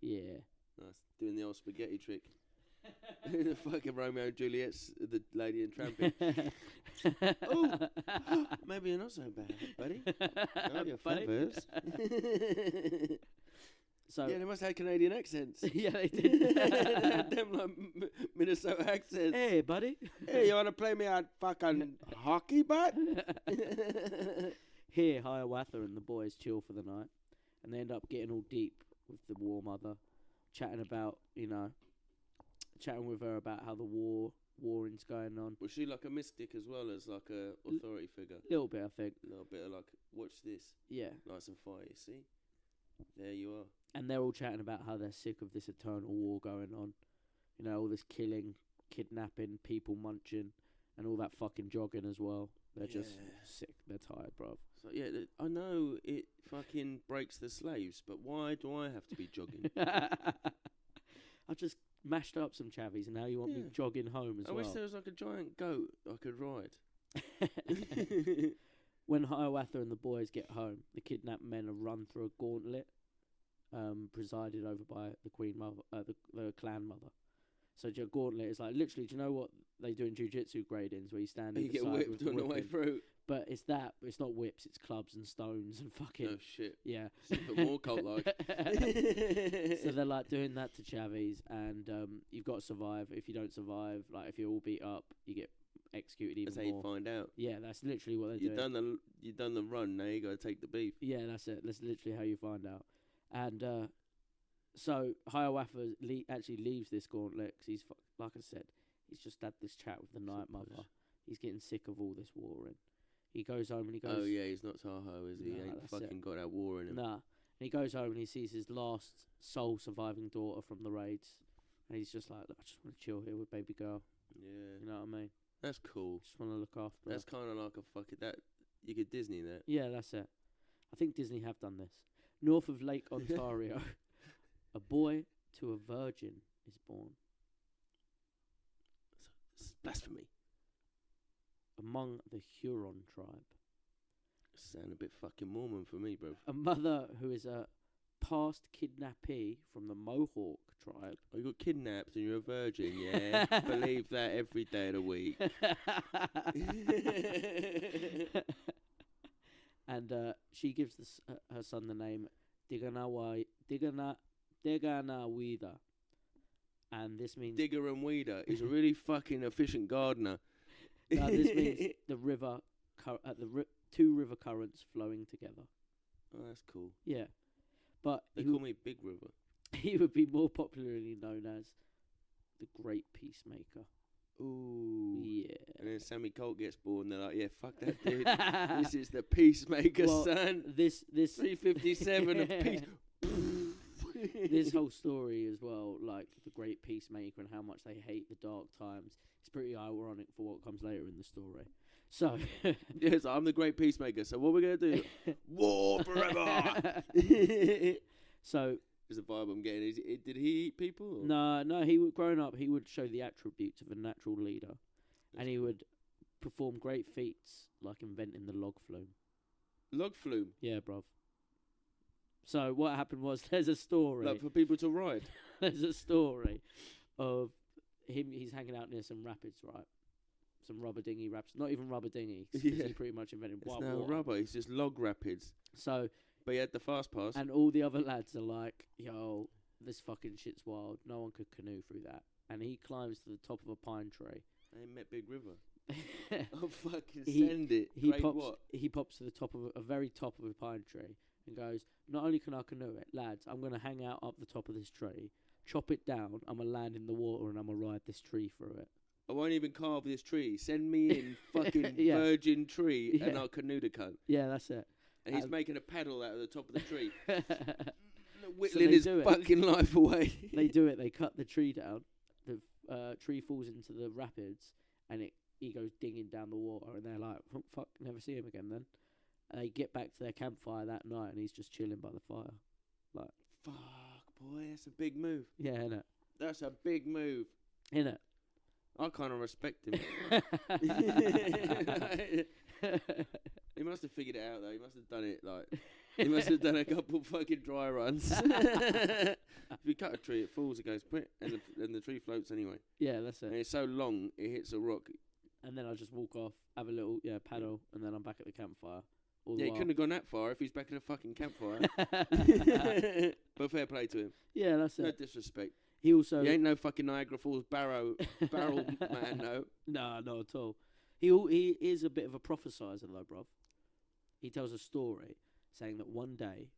Yeah. Nice. Doing the old spaghetti trick. The fucking Romeo and Juliet's the lady in tramping. Oh, maybe you're not so bad, buddy. Oh, your feathers. So yeah, they must have Canadian accents. Yeah, they did. They had them like Minnesota accents. Hey, buddy. Hey, you want to play me at fucking hockey, bud? Here, Hiawatha and the boys chill for the night, and they end up getting all deep with the War Mother, chatting with her about how the warring's going on. Was she like a mystic as well as like a authority figure? Little bit, I think. A little bit of like, watch this. Yeah. Nice and fire, see? There you are. And they're all chatting about how they're sick of this eternal war going on. You know, all this killing, kidnapping, people munching, and all that fucking jogging as well. They're just sick. They're tired, bruv. So yeah, I know it fucking breaks the slaves, but why do I have to be jogging? I just mashed up some chavies, and now you want me jogging home as well. I wish there was like a giant goat I could ride. When Hiawatha and the boys get home, the kidnapped men are run through a gauntlet, presided over by the queen mother, the clan mother. So a gauntlet is like literally. Do you know what they do in jiu-jitsu gradings, where you stand? You get whipped on the way through. But it's that. It's not whips. It's clubs and stones and fucking. Oh shit. Yeah. But more cult-like. So they're like doing that to chavies, and you've got to survive. If you don't survive, like if you're all beat up, you get executed even more. That's how you find out. Yeah, that's literally what they're doing. You've done the run. Now you got to take the beef. Yeah, that's it. That's literally how you find out. And so Hiawatha actually leaves this gauntlet because he's like I said, he's just had this chat with the Night Mother. He's getting sick of all this warring. He goes home and he goes. Oh yeah, he's not Tahoe, is he? He ain't fucking got that war in him. Nah. And he goes home and he sees his last sole surviving daughter from the raids, and he's just like, I just want to chill here with baby girl. Yeah. You know what I mean? That's cool. Just want to look after. That's kind of like a fucking that. You could Disney that. Yeah, that's it. I think Disney have done this. North of Lake Ontario, a boy to a virgin is born. It's blasphemy. Among the Huron tribe. Sound a bit fucking Mormon for me, bro. A mother who is a past kidnappee from the Mohawk tribe. Oh, you got kidnapped and you're a virgin, yeah? Believe that every day of the week. And she gives her son the name Diganawida. And this means... Digger and weeder. He's a really fucking efficient gardener. No, this means the river... two river currents flowing together. Oh, that's cool. Yeah. But they call me Big River. He would be more popularly known as the Great Peacemaker. Ooh. Yeah. And then Sammy Colt gets born. They're like, yeah, fuck that dude. This is the Peacemaker, son. This 357 of peace. This whole story as well, like the Great Peacemaker and how much they hate the dark times, it's pretty ironic for what comes later in the story. So yes, I'm the Great Peacemaker. So what we're gonna do? War forever. So is the vibe I'm getting. Did he eat people? Or? No. Growing up, he would show the attributes of a natural leader, and he would perform great feats like inventing the log flume. Log flume. Yeah, bruv. So what happened was, there's a story. Like for people to ride. There's a story of him. He's hanging out near some rapids, right? Some rubber dinghy rapids. Not even rubber dinghy, because he pretty much invented white water. It's no rubber. It's just log rapids. So. But he had the fast pass. And all the other lads are like, yo, this fucking shit's wild. No one could canoe through that. And he climbs to the top of a pine tree. I ain't met Big River. Oh, fucking send it. He pops to the top of a very top of a pine tree and goes, not only can I canoe it, lads, I'm going to hang out up the top of this tree, chop it down, I'm going to land in the water and I'm going to ride this tree through it. I won't even carve this tree. Send me in fucking virgin tree and I'll canoe the cunt. Yeah, that's it. And he's making a paddle out of the top of the tree. Whittling his fucking life away. They do it. They cut the tree down. The tree falls into the rapids, and he goes dinging down the water. And they're like, oh, "Fuck, never see him again." Then and they get back to their campfire that night, and he's just chilling by the fire. Like, fuck, boy, that's a big move. Yeah, innit? That's a big move, innit? I kind of respect him. He must have figured it out though. He must have done it like. He must have done a couple fucking dry runs. If you cut a tree, it falls, it goes, and the tree floats anyway. Yeah, that's it. And it's so long, it hits a rock. And then I just walk off, have a little paddle, and then I'm back at the campfire. He couldn't have gone that far if he's back at the fucking campfire. But fair play to him. Yeah, that's it. No disrespect. He ain't no fucking Niagara Falls barrel man, no. No, not at all. He is a bit of a prophesizer though, bruv. He tells a story saying that one day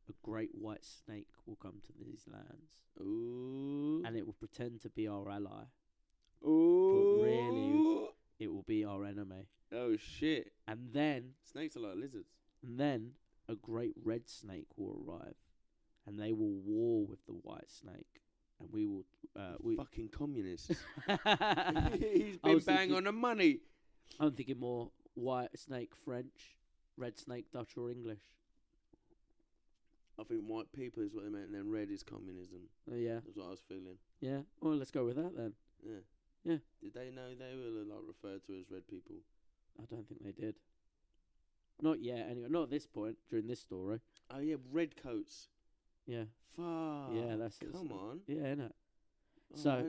a great white snake will come to these lands. Ooh. And it will pretend to be our ally. Ooh. But really, it will be our enemy. Oh, shit. And then... Snakes are like lizards. And then a great red snake will arrive. And they will war with the white snake. And we will... fucking communists. He's been bang on the money. I'm thinking more white snake French, red snake Dutch or English. I think white people is what they meant, and then red is communism. Yeah. That's what I was feeling. Yeah. Well, let's go with that then. Yeah. Yeah. Did they know they were like referred to as red people? I don't think they did. Not yet, anyway. Not at this point during this story. Oh yeah, red coats. Yeah. Fuck. Yeah, that's it. Come on. Yeah, innit? Oh, so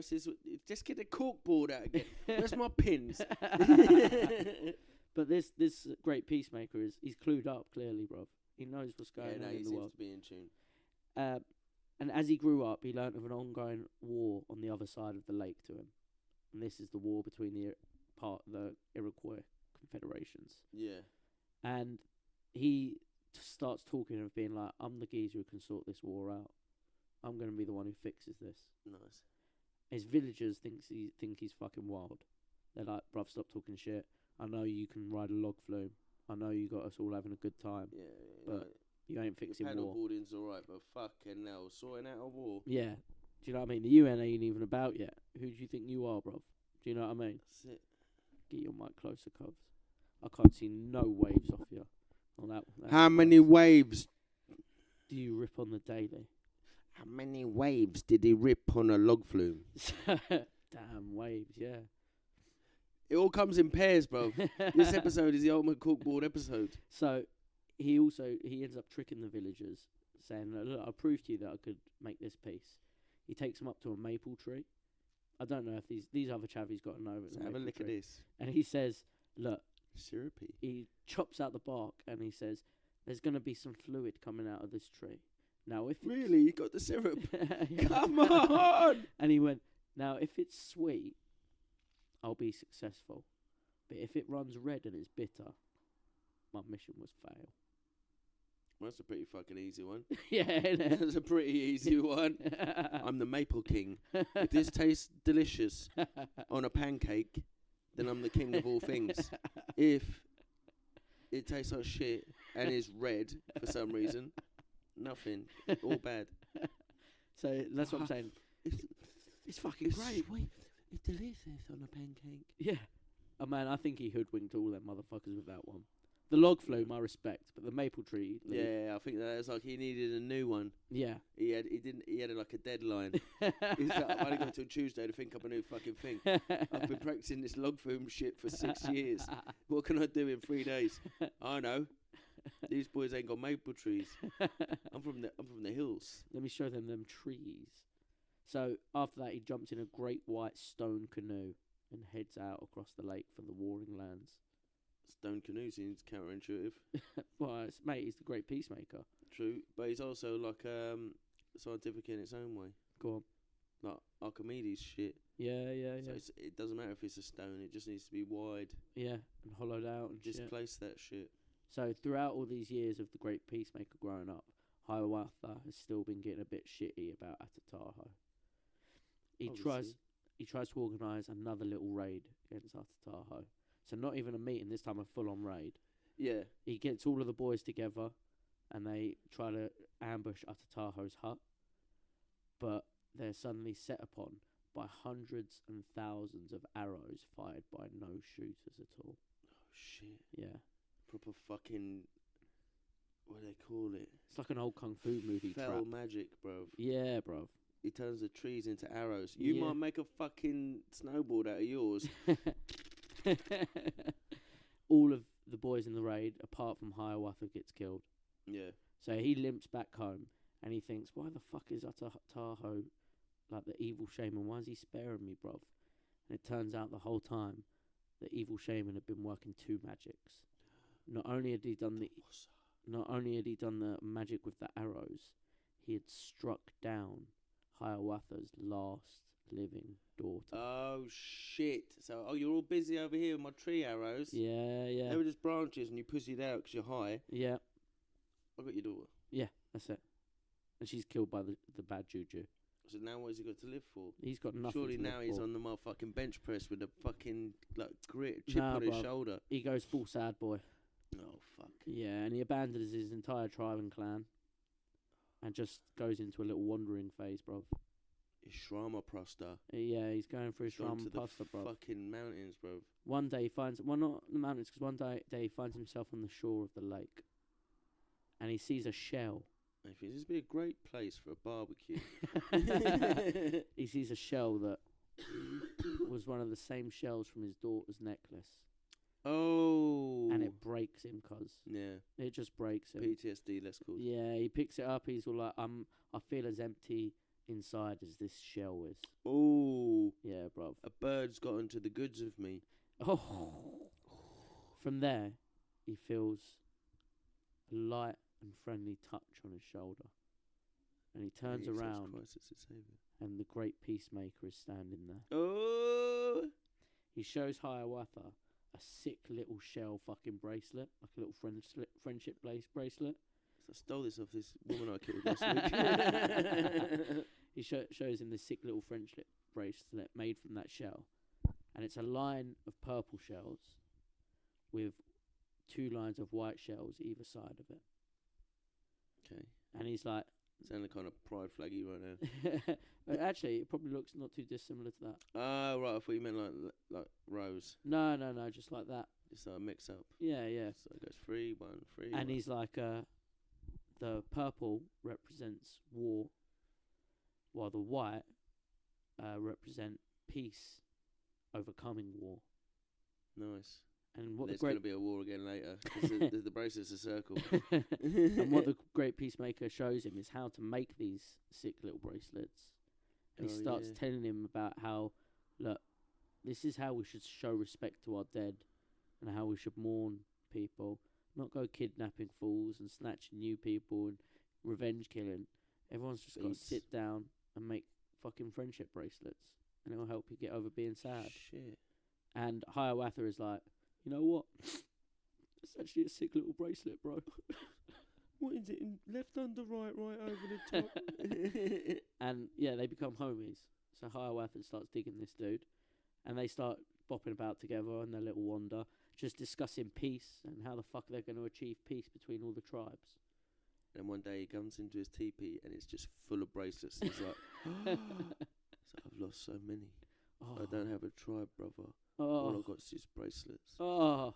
just get the cork board out again. Where's my pins? But this great peacemaker he's clued up clearly, bruv. He knows what's going on in the world. He seems to be in tune. And as he grew up, he learnt of an ongoing war on the other side of the lake to him. And this is the war between the Iroquois confederations. Yeah. And he starts talking of being like, I'm the geezer who can sort this war out. I'm going to be the one who fixes this. Nice. His villagers think he's fucking wild. They're like, bruv, stop talking shit. I know you can ride a log flume. I know you got us all having a good time. Yeah. But you ain't fixing war. Paddleboarding's alright, but fucking hell, sorting out a war. Yeah. Do you know what I mean? The UN ain't even about yet. Who do you think you are, bruv? Do you know what I mean? That's it. Get your mic closer, cubs. I can't see no waves off you. On that. How many waves do you rip on the daily? How many waves did he rip on a log flume? Damn waves, yeah. It all comes in pairs, bro. This episode is the ultimate corkboard episode. So he ends up tricking the villagers, saying, look, I'll prove to you that I could make this piece. He takes him up to a maple tree. I don't know if these other chavvies got to know it. So have a look at this. And he says, look, Syrupy. he chops out the bark and he says, there's going to be some fluid coming out of this tree. Now, if Really? You got the syrup? Yeah. Come on! And he went, now, if it's sweet, I'll be successful. But if it runs red and it's bitter, my mission was fail. Well, that's a pretty fucking easy one. Yeah, innit? That's a pretty easy one. I'm the maple king. If this tastes delicious on a pancake, then I'm the king of all things. If it tastes like shit and is red for some reason, nothing. All bad. So that's what I'm saying. It's fucking great. Sweet. It's delicious on a pancake. Yeah. Oh, man, I think he hoodwinked all them motherfuckers with that one. The log flume, I respect, but the maple tree leaf. Yeah, I think that was like he needed a new one. Yeah. He had like a deadline. He's like, I've only got till Tuesday to think up a new fucking thing. I've been practicing this log flume shit for 6 years. What can I do in 3 days? I know. These boys ain't got maple trees. I'm from the hills. Let me show them trees. So after that, he jumps in a great white stone canoe and heads out across the lake for the warring lands. Stone canoe seems counterintuitive. Well, mate, he's the great peacemaker. True, but he's also like scientific in its own way. Go on. Like Archimedes shit. Yeah. So it doesn't matter if it's a stone; it just needs to be wide. Yeah, and hollowed out and just shit. place that shit. So throughout all these years of the great peacemaker growing up, Hiawatha has still been getting a bit shitty about Atataho. He tries to organise another little raid against Atataho. So not even a meeting, this time a full-on raid. Yeah. He gets all of the boys together, and they try to ambush Atataho's hut. But they're suddenly set upon by hundreds and thousands of arrows fired by no shooters at all. Oh, shit. Yeah. Proper fucking... What do they call it? It's like an old kung fu movie Fell trap. magic, bruv. Yeah, bruv. He turns the trees into arrows. You might make a fucking snowboard out of yours. All of the boys in the raid, apart from Hiawatha, gets killed. Yeah. So he limps back home, and he thinks, why the fuck is Atataho, like the evil shaman, why is he sparing me, bruv? And it turns out the whole time, the evil shaman had been working 2 magics. Not only had he done the magic with the arrows, he had struck down Hiawatha's last living daughter. Oh, shit. So, you're all busy over here with my tree arrows. Yeah. They were just branches and you pussied out because you're high. Yeah. I got your daughter. Yeah, that's it. And she's killed by the bad juju. So now what has he got to live for? He's got nothing Surely to now live he's for. on the motherfucking bench press with a fucking chip on his shoulder. He goes full sad boy. Oh, fuck. Yeah, and he abandons his entire tribe and clan. And just goes into a little wandering phase, bruv. His Shrama Prosta. Yeah, he's going for his Shrama Prosta, bruv. Fucking mountains, bruv. One day he finds... Well, not the mountains, because one day he finds himself on the shore of the lake. And he sees a shell. I think this would be a great place for a barbecue. He sees a shell that was one of the same shells from his daughter's necklace. Oh. And it breaks him, cuz. Yeah. It just breaks him. PTSD, let's call it. Yeah, he picks it up. He's all like, I feel as empty inside as this shell is. Oh. Yeah, bruv. A bird's got into the goods of me. Oh. From there, he feels a light and friendly touch on his shoulder. And he turns around, and the great peacemaker is standing there. Oh. He shows Hiawatha a sick little shell fucking bracelet, like a little friendship bracelet. So I stole this off this woman I killed last week. He shows him this sick little friendship bracelet made from that shell. And it's a line of purple shells with 2 lines of white shells either side of it. Okay. And he's like... Sounding kind of pride flaggy right now. But actually, it probably looks not too dissimilar to that. Oh, right. I thought you meant like rows. No, just like that. Just a mix up. Yeah. So it goes 3, 1, 3. And he's like, the purple represents war, while the white represent peace, overcoming war. Nice. And what There's the going great to be a war again later. 'Cause the bracelet's a circle. and what the great peacemaker shows him is how to make these sick little bracelets. And he starts telling him about how, look, this is how we should show respect to our dead, and how we should mourn people, not go kidnapping fools and snatching new people and revenge killing. Everyone's just got to sit down and make fucking friendship bracelets, and it'll help you get over being sad. Shit. And Hiawatha is like, you know what? It's actually a sick little bracelet, bro. What is it? Left under, right over the top. And yeah, they become homies. So Hiawatha starts digging this dude, and they start bopping about together on their little wander, just discussing peace and how the fuck they're going to achieve peace between all the tribes. And one day he comes into his teepee and it's just full of bracelets. He's like, I've lost so many. Oh. I don't have a tribe, brother. Oh. All I've got is just bracelets. Oh,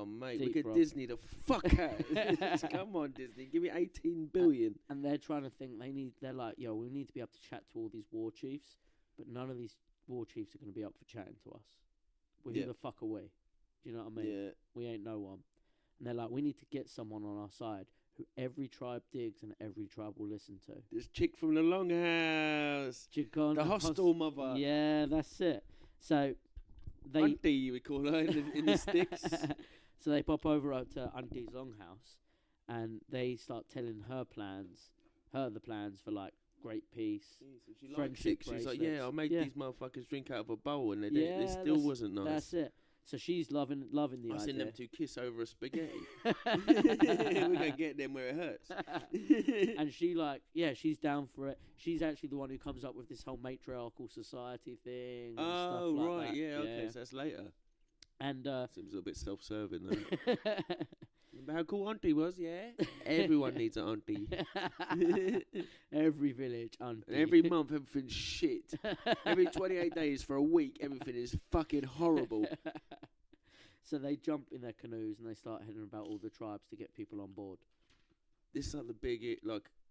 mate, deep, we get bro. Disney the fuck out. Come on, Disney, give me 18 billion. And they're trying to think, they're like, yo, we need to be able to chat to all these war chiefs, but none of these war chiefs are going to be up for chatting to us. Well, who the fuck are we? Do you know what I mean? Yeah. We ain't no one. And they're like, we need to get someone on our side who every tribe digs and every tribe will listen to. This chick from the Longhouse. The hostile mother. Yeah, that's it. So they... Auntie, you would call her in the sticks. So they pop over to Auntie's longhouse, and they start telling her the plans for, like, great peace, friendship She's like, bracelets. yeah, I'll make these motherfuckers drink out of a bowl, and they still wasn't nice. That's it. So she's loving the idea. I've seen them two kiss over a spaghetti. We're going to get them where it hurts. And she's down for it. She's actually the one who comes up with this whole matriarchal society thing. And stuff like that. Okay, so that's later. And seems a little bit self-serving, though. Remember how cool Auntie was, yeah? Everyone needs an Auntie. Every village Auntie. And every month, everything's shit. Every 28 days for a week, everything is fucking horrible. So they jump in their canoes and they start heading about all the tribes to get people on board. This is like the big,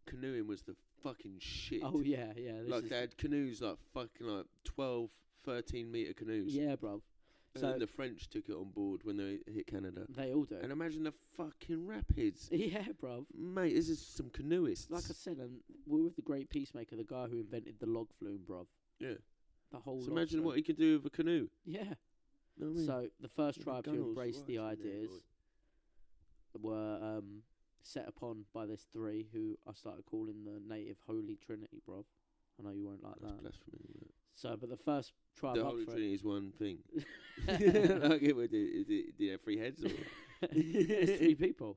canoeing was the fucking shit. Oh, yeah. They had canoes, fucking, 12, 13-metre canoes. Yeah, bruv. And then the French took it on board when they hit Canada. They all do. And imagine the fucking rapids. Yeah, bruv. Mate, this is some canoeists. Like I said, and we're with the great peacemaker, the guy who invented the log flume, bruv. Yeah. The whole So imagine what he could do with a canoe. Yeah. Know what I mean? So the first tribe to embrace the ideas were set upon by this three, who I started calling the native Holy Trinity, bruv. I know you won't like That's that. blasphemy, isn't it? So, but the first tribe The up Holy for Trinity is one thing. Do you have 3 heads? Or? It's 3 people.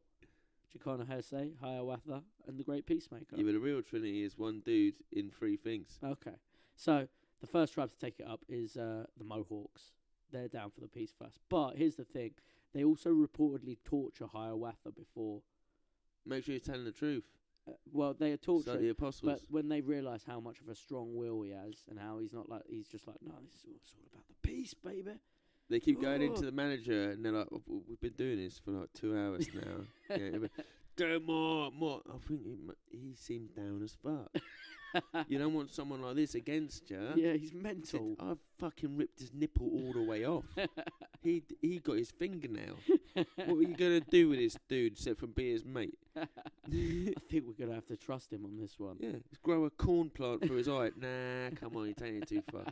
Chicana Hersey, Hiawatha, and the Great Peacemaker. Yeah, but the real Trinity is one dude in 3 things. Okay. So, the first tribe to take it up is the Mohawks. They're down for the peace first. But here's the thing. They also reportedly torture Hiawatha before. Make sure you're telling the truth. Well, they are It's like tortured, the apostles. but when they realise how much of a strong will he has, and how he's just like, no, this is all about the peace, baby. They keep going into the manager, and they're like, we've been doing this for 2 hours now. Go more. I think he seems down as fuck. You don't want someone like this against you. Yeah, he's mental. I've fucking ripped his nipple all the way off. He got his fingernail. What are you going to do with this dude except for be his mate? I think we're going to have to trust him on this one. Yeah, let's grow a corn plant through his eye. Nah, come on, you're taking it too far.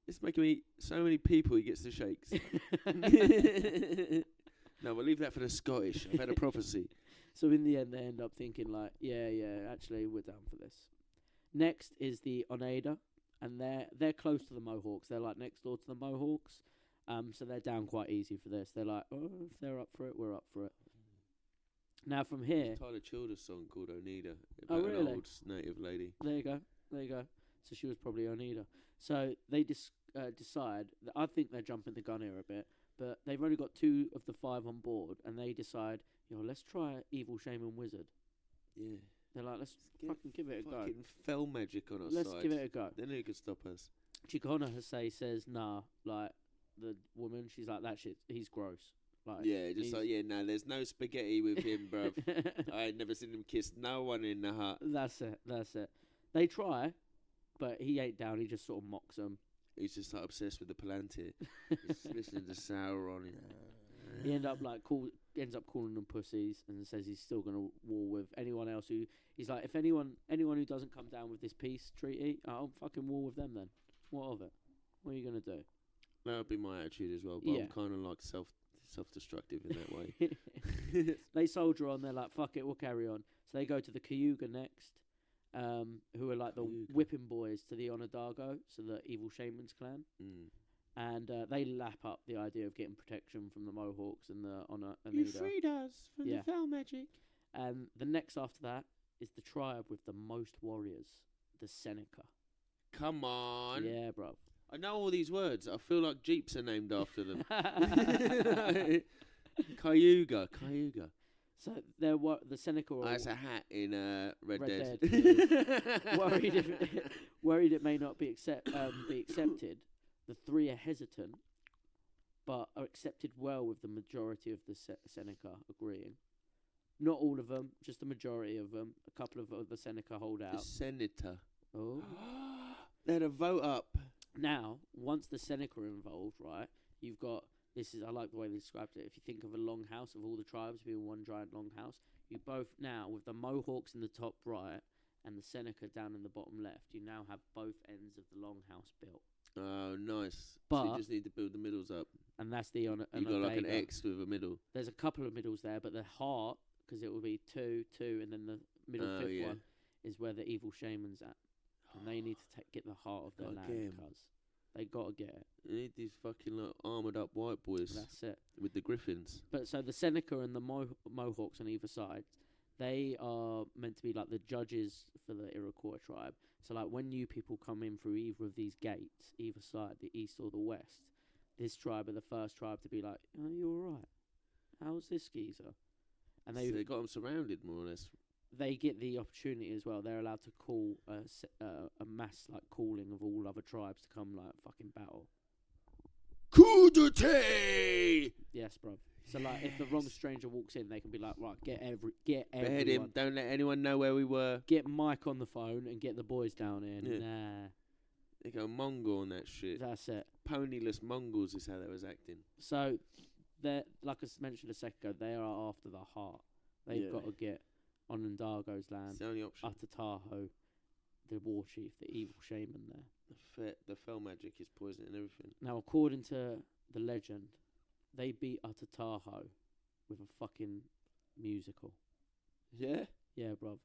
It's making me so many people he gets the shakes. No, we'll leave that for the Scottish. I've had a prophecy. So in the end, they end up thinking like, yeah, actually, we're down for this. Next is the Oneida, and they're close to the Mohawks. They're like next door to the Mohawks, so they're down quite easy for this. They're like, oh, if they're up for it, we're up for it. Now from here, Tyler Childers' song called Oneida. Oh, About really? an old native lady. There you go. So she was probably Oneida. So they decide that I think they're jumping the gun here a bit, but they've only got 2 of the 5 on board, and they decide, let's try Evil Shaman Wizard. Yeah. They're like, let's fucking give it a go. Fucking fell magic on our Let's side. give it a go. Then who could stop us? Chicana Hersey says, nah, like, the woman, she's like, that shit, he's gross. Like, there's no spaghetti with him, bruv. I ain't never seen him kiss no one in the heart. That's it. They try, but he ain't down, he just sort of mocks them. he's just like obsessed with the Palantir. He's listening to Sauron. He ends up calling them pussies and says he's still going to war with anyone else who. He's like, if anyone who doesn't come down with this peace treaty, I'll fucking war with them then. What of it? What are you going to do? That would be my attitude as well, but I'm kind of like self-destructive in that way. They soldier on, they're like, fuck it, we'll carry on. So they go to the Cayuga next, who are like the whipping boys to the Onondaga, so the evil shaman's clan. And they lap up the idea of getting protection from the Mohawks and the Onondaga. You freed us from the foul magic. And the next after that is the tribe with the most warriors, the Seneca. Come on. Yeah, bro. I know all these words. I feel like Jeeps are named after them. Cayuga. So they're the Seneca. That's a hat in Red Dead. Dead. worried it may not be accepted. The three are hesitant, but are accepted well with the majority of the Seneca agreeing. Not all of them, just the majority of them. A couple of the Seneca hold out. The senator. Oh. They had a vote up. Now, once the Seneca are involved, right, you've got, I like the way they described it. If you think of a long house of all the tribes being one giant long house, you both now, with the Mohawks in the top right and the Seneca down in the bottom left, you now have both ends of the long house built. Oh, nice. But so you just need to build the middles up. And that's the You've got like an X with a middle. There's a couple of middles there, but the heart, because it will be 2, and then the middle fifth one, is where the evil shaman's at. And they need to get the heart of their land, cuz. They got to get it. You need these fucking like armoured up white boys. That's it. With the griffins. But so the Seneca and the Mohawks on either side, they are meant to be like the judges for the Iriquois tribe. So like when you people come in through either of these gates, either side, the east or the west, this tribe are the first tribe to be like, "Oh, you all right? How's this geezer?" And they got them surrounded more or less. They get the opportunity as well. They're allowed to call a mass like calling of all other tribes to come like fucking battle. Coup d'etat! Yes, bro. So like, if the wrong stranger walks in, they can be like, right, get Behead everyone. him. Don't let anyone know where we were. Get Mike on the phone and get the boys down here. Yeah. Nah. They go Mongol on that shit. That's it. Ponyless Mongols is how they was acting. So, they're like I mentioned a second ago, they are after the heart. They've got to get Onondaga's land. It's the only option. Atataho, the war chief, the evil shaman there. The fell magic is poison and everything. Now, according to the legend, they beat Atataho with a fucking musical. Yeah? Yeah, bruv.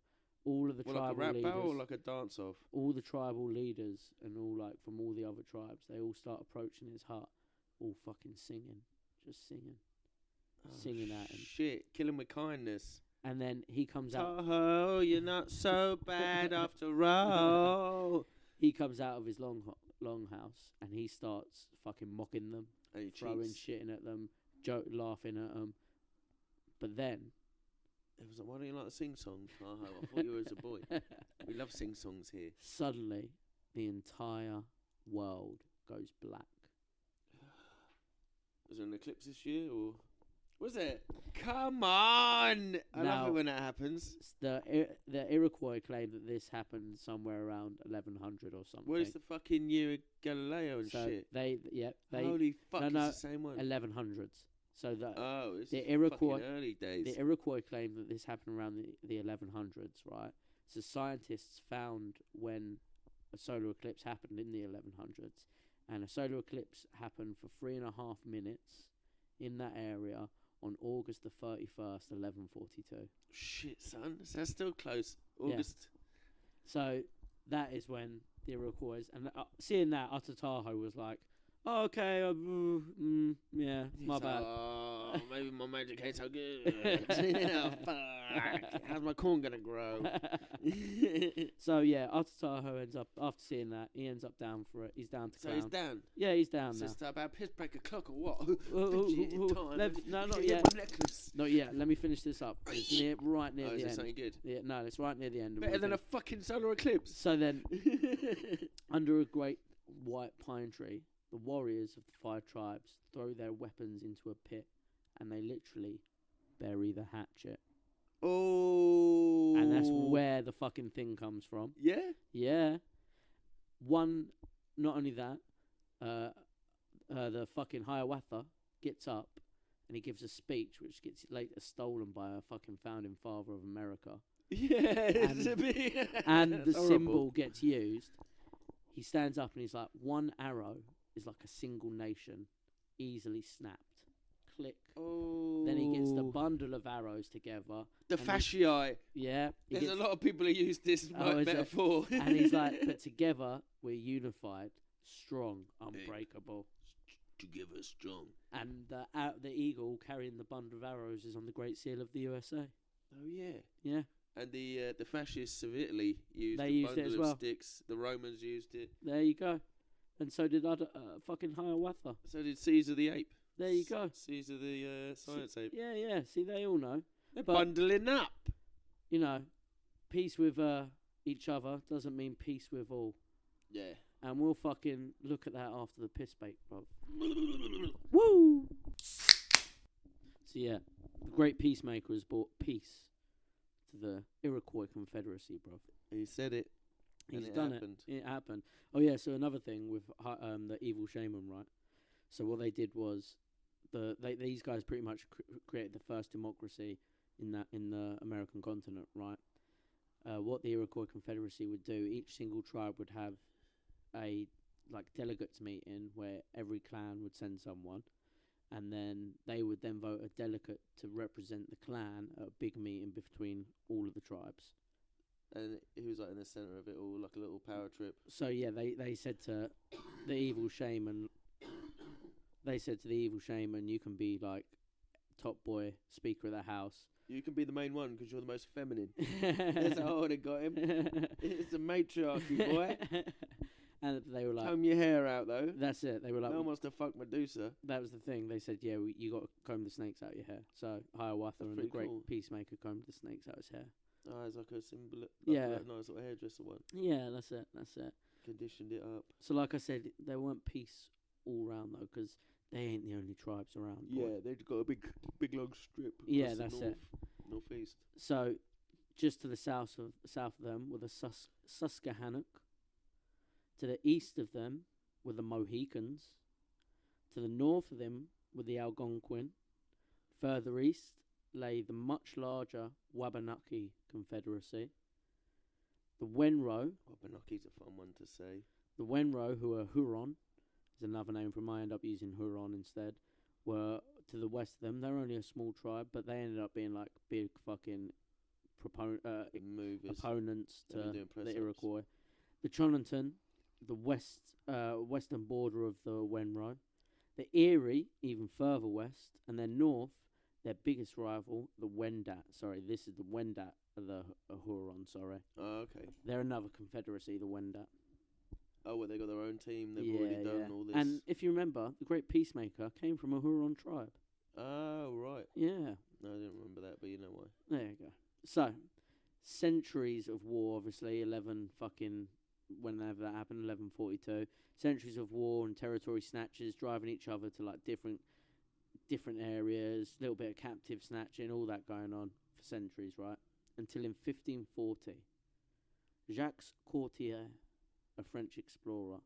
All of the tribal like a rap leaders, battle or like a dance off? all the tribal leaders and all like from all the other tribes, they all start approaching his hut, all fucking singing, just singing, singing at him. Shit, kill him with kindness. And then he comes out. Tahoe, you're not so bad after all. He comes out of his longhouse and he starts fucking mocking them, And he throwing cheats. shitting at them, laughing at them. But then It was like, why don't you like to sing songs? Tahoe, I thought you were as a boy. We love sing songs here. suddenly the entire world goes black. Was there an eclipse this year or was it? Come on! I love it when that happens. The Iroquois claim that this happened somewhere around 1100 or something. Where's the fucking year of Galileo and so shit? They Holy fuck, it's no, the same one. 1100s. So It's the Iroquois fucking early days. The Iroquois claim that this happened around the 1100s, right? So scientists found when a solar eclipse happened in the 1100s, and a solar eclipse happened for 3.5 minutes in that area on August the 31st, 1142. Shit, son. That's still close. August. So that is when the Iroquois, and seeing that, Atataho was like, oh, okay, yeah, my bad. Oh, maybe my magic ain't so good. Oh, fuck. How's my corn gonna grow? So yeah, Atataho ends up, after seeing that, he ends up down for it. He's down to So crown. he's down. Yeah, he's down It's now. just about piss break o'clock or what? No, not Get yet. my necklace. Not yet. Let me finish this up. It's right near Oh, the is it end. something good? Yeah, no, it's right near the end. Better than a fucking solar eclipse. So then, under a great white pine tree, the warriors of the 5 tribes throw their weapons into a pit, and they literally bury the hatchet. Oh. And that's where the fucking thing comes from. Yeah? Yeah. Not only that, the fucking Hiawatha gets up and he gives a speech which gets later stolen by a fucking founding father of America. Yeah, and the horrible. symbol gets used. He stands up and he's like, one arrow is like a single nation, easily snapped. Click. Oh. Then he gets the bundle of arrows together. The fasciae. Yeah. There's a lot of people who use this metaphor. And he's like, but together we're unified, strong, unbreakable. Together strong. And the eagle carrying the bundle of arrows is on the Great Seal of the USA. Oh yeah. Yeah. And the fascists of Italy used They the used it bundle as of well. sticks. The Romans used it. There you go. And so did fucking Hiawatha. So did Caesar the ape. There you go. Caesar the science ape. Yeah. See, they all know. They're bundling up. You know, peace with each other doesn't mean peace with all. Yeah. And we'll fucking look at that after the piss bake, bro. Woo! So yeah, the great peacemaker has brought peace to the Iriquois Confederacy, bro. He said it. He's and done happened. it. It happened. Oh yeah, so another thing with the evil shaman, right? So what they did was these guys pretty much created the first democracy in the American continent, right? What the Iroquois Confederacy would do, each single tribe would have a delegates meeting where every clan would send someone, and then they would then vote a delegate to represent the clan at a big meeting between all of the tribes. And he was like in the centre of it all, like a little power trip. So yeah, they said to the evil shaman, you can be like top boy, speaker of the house. You can be the main one because you're the most feminine. That's how they got him. It's a matriarchy, boy. And they were like, comb your hair out, though. That's it. They were like, no one wants to fuck Medusa. That was the thing. They said, yeah, you got to comb the snakes out of your hair. So Hiawatha and the great peacemaker combed the snakes out his hair. Oh, it's like a symbol. Yeah. Like a nice little hairdresser one. Yeah, that's it. Conditioned it up. So like I said, there weren't peace all round, though, because they ain't the only tribes around. Yeah, they've got a big long strip. Yeah, that's it. Northeast. So, just to the south of them were the Susquehannock. To the east of them were the Mohicans. To the north of them were the Algonquin. Further east lay the much larger Wabanaki Confederacy. The Wenro. Wabanaki's a fun one to say. The Wenro, who are Huron, is another name from I end up using Huron instead, were to the west of them. They're only a small tribe, but they ended up being like big fucking opponents to the Iroquois. The Chononton, the western border of the Wenro. The Erie, even further west, and then north, their biggest rival, the Wendat. Sorry, this is the Wendat of the Huron, sorry. Oh, okay. They're another confederacy, the Wendat. Oh, well, they got their own team. They've already done all this. And if you remember, the Great Peacemaker came from a Huron tribe. Oh, right. Yeah. No, I didn't remember that, but you know why. There you go. So, centuries of war, obviously, whenever that happened, 1142. Centuries of war and territory snatches, driving each other to like different areas, little bit of captive snatching, all that going on for centuries, right? Until in 1540, Jacques Cartier, a French explorer,